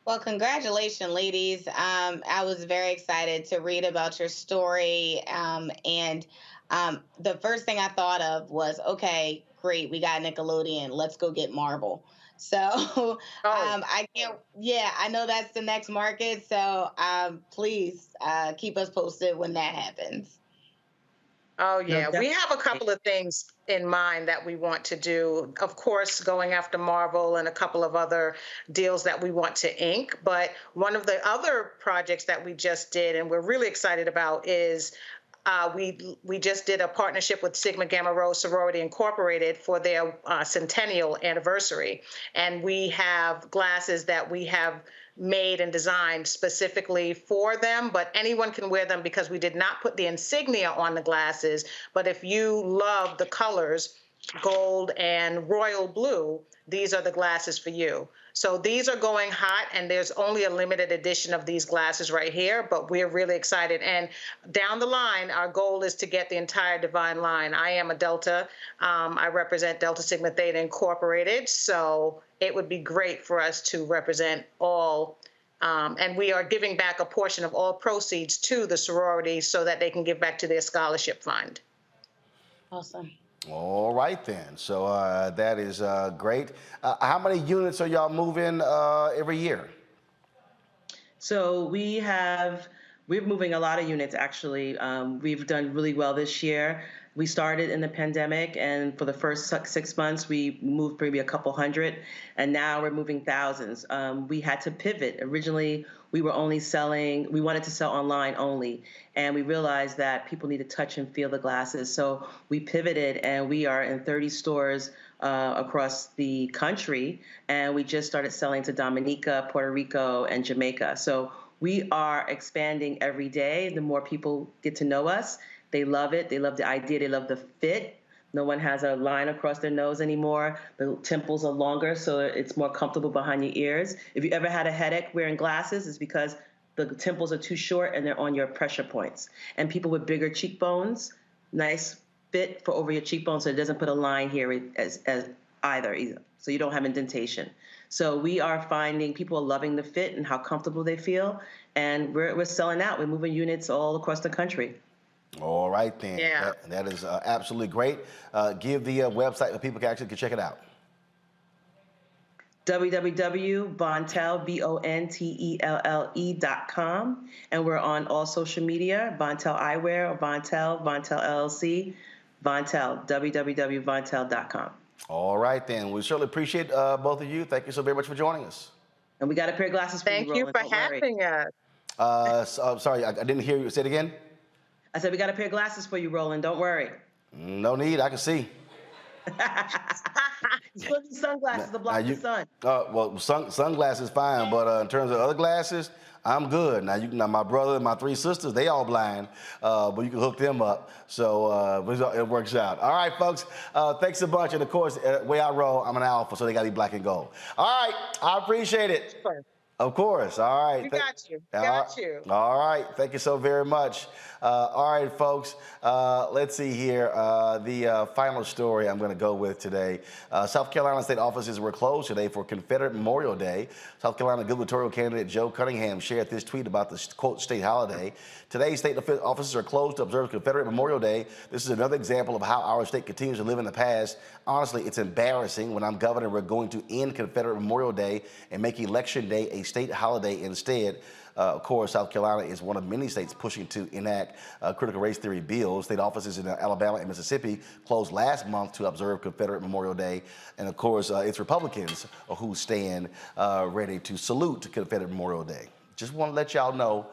Well, congratulations, ladies. I was very excited to read about your story. And the first thing I thought of was, okay, great, we got Nickelodeon. Let's go get Marvel. So I know that's the next market. So please keep us posted when that happens. Oh, yeah. We have a couple of things in mind that we want to do. Of course, going after Marvel and a couple of other deals that we want to ink. But one of the other projects that we just did and we're really excited about is we just did a partnership with Sigma Gamma Rho Sorority Incorporated for their centennial anniversary. And we have glasses that we have made and designed specifically for them, but anyone can wear them because we did not put the insignia on the glasses. But if you love the colors, gold, and royal blue, these are the glasses for you. So these are going hot, and there's only a limited edition of these glasses right here, but we're really excited. And down the line, our goal is to get the entire Divine line. I am a Delta. I represent Delta Sigma Theta Incorporated, so it would be great for us to represent all. And we are giving back a portion of all proceeds to the sorority so that they can give back to their scholarship fund. Awesome. All right then. So that is great. How many units are y'all moving every year? So we're moving a lot of units, actually. We've done really well this year. We started in the pandemic, and for the first 6 months, we moved maybe a couple hundred, and now we're moving thousands. We had to pivot. Originally, we wanted to sell online only, and we realized that people need to touch and feel the glasses. So we pivoted, and we are in 30 stores across the country, and we just started selling to Dominica, Puerto Rico, and Jamaica. So we are expanding every day. The more people get to know us, they love it. They love the idea. They love the fit. No one has a line across their nose anymore. The temples are longer, so it's more comfortable behind your ears. If you ever had a headache wearing glasses, it's because the temples are too short and they're on your pressure points. And people with bigger cheekbones, nice fit for over your cheekbones, so it doesn't put a line here as either. So you don't have indentation. So we are finding people are loving the fit and how comfortable they feel, and we're selling out. We're moving units all across the country. All right then. Yeah. That is absolutely great. Give the website where people can actually check it out. www.bontelle.com, and we're on all social media, Bontel Eyewear, Bontel LLC, Bontel, www.bontel.com. All right then. We certainly appreciate both of you. Thank you so very much for joining us. And we got a pair of glasses for Thank you, you Roland. for Don't worry. having us. Sorry, I didn't hear you. Say it again. I said we got a pair of glasses for you, Roland. Don't worry. No need. I can see. You put these sunglasses to block the sun. Well, sunglasses fine, but in terms of other glasses, I'm good. Now my brother and my three sisters, they all blind, but you can hook them up. So it works out. All right, folks. Thanks a bunch. And of course, the way I roll, I'm an alpha, so they got to be black and gold. All right, I appreciate it. Sure. Of course. All right. We got you. Got you. All right. Thank you so very much. All right, folks. Let's see here. The final story I'm going to go with today. South Carolina state offices were closed today for Confederate Memorial Day. South Carolina gubernatorial candidate Joe Cunningham shared this tweet about the, quote, state holiday. Today, state offices are closed to observe Confederate Memorial Day. This is another example of how our state continues to live in the past. Honestly, it's embarrassing. When I'm governor, we're going to end Confederate Memorial Day and make Election Day a state holiday instead. Of course, South Carolina is one of many states pushing to enact critical race theory bills. State offices in Alabama and Mississippi closed last month to observe Confederate Memorial Day. And of course, it's Republicans who stand ready to salute Confederate Memorial Day. Just want to let y'all know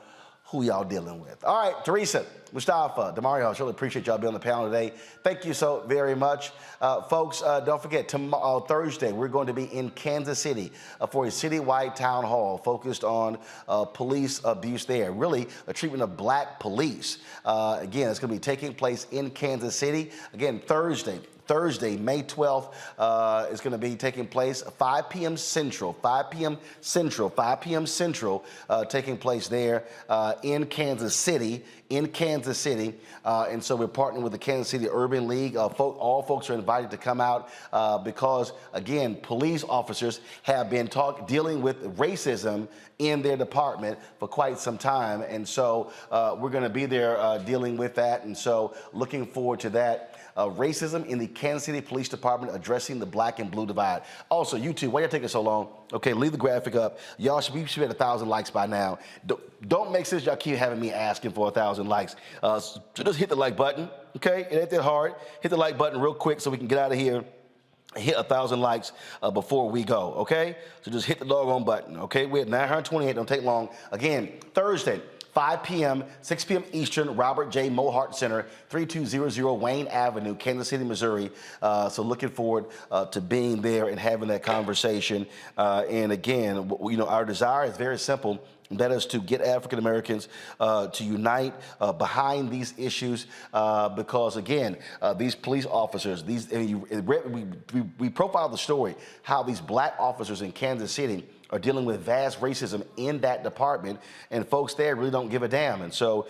who y'all dealing with. All right, Teresa, Mustafa, Demario, I really appreciate y'all being on the panel today. Thank you so very much. Folks, don't forget, tomorrow, Thursday, we're going to be in Kansas City for a citywide town hall focused on police abuse there, really a treatment of black police. Again, it's going to be taking place in Kansas City. Again, Thursday, May 12th, is going to be taking place 5 p.m. Central, 5 p.m. Central, taking place there in Kansas City, and so we're partnering with the Kansas City Urban League. All folks are invited to come out because, again, police officers have been dealing with racism in their department for quite some time, and so we're going to be there dealing with that, and so looking forward to that. Racism in the Kansas City Police Department addressing the black and blue divide. Also, YouTube, why y'all taking so long? Okay, leave the graphic up. Y'all should be at 1,000 likes by now. Don't make sense y'all keep having me asking for 1,000 likes. So just hit the like button, okay? It ain't that hard. Hit the like button real quick so we can get out of here. Hit 1,000 likes before we go, okay? So just hit the doggone button, okay? We're at 928, don't take long. Again, Thursday, 5 p.m., 6 p.m. Eastern, Robert J. Mohart Center, 3200 Wayne Avenue, Kansas City, Missouri. So looking forward to being there and having that conversation. And again, our desire is very simple. That is to get African Americans to unite behind these issues because, again, these police officers, we profiled the story, how these black officers in Kansas City are dealing with vast racism in that department, and folks there really don't give a damn. And so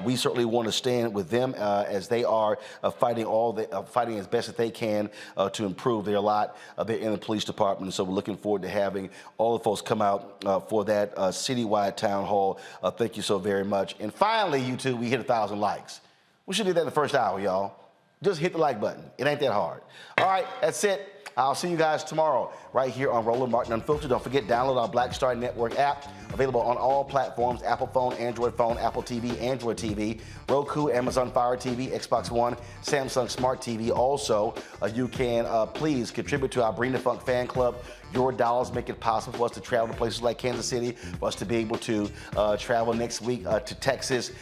we certainly want to stand with them as they are fighting as best as they can to improve their lot there in the police department. And so we're looking forward to having all the folks come out for that citywide town hall. Thank you so very much. And finally, YouTube, we hit 1,000 likes. We should do that in the first hour, y'all. Just hit the like button. It ain't that hard. All right, that's it. I'll see you guys tomorrow right here on Roland Martin Unfiltered. Don't forget, download our Black Star Network app, available on all platforms: Apple phone, Android phone, Apple TV, Android TV, Roku, Amazon Fire TV, Xbox One, Samsung Smart TV. Also, you can please contribute to our Bring the Funk fan club. Your dollars make it possible for us to travel to places like Kansas City, for us to be able to travel next week to Texas.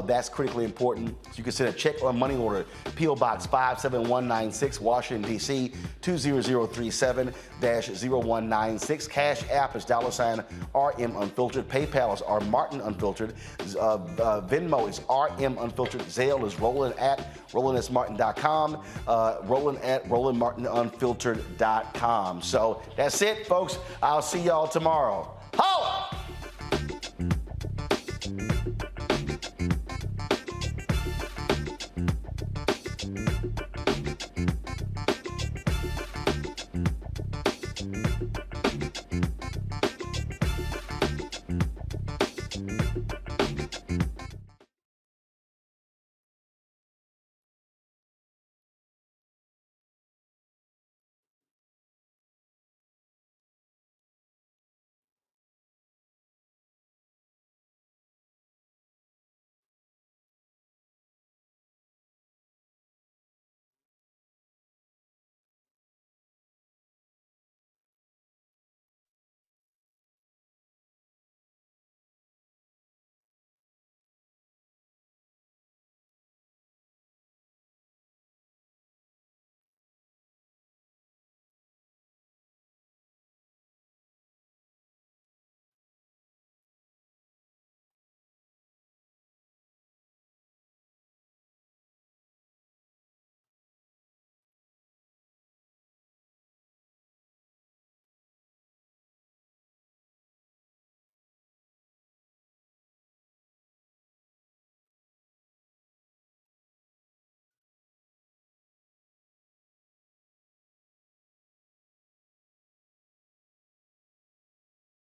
That's critically important. So you can send a check or a money order, P.O. Box 57196, Washington, D.C., 20037-0196. Cash App is $RM Unfiltered. PayPal is R Martin Unfiltered. Venmo is RM Unfiltered. Zelle is Roland@RolandSMartin.com. Roland@RolandMartinUnfiltered.com. So that's it, folks. I'll see y'all tomorrow. Holla!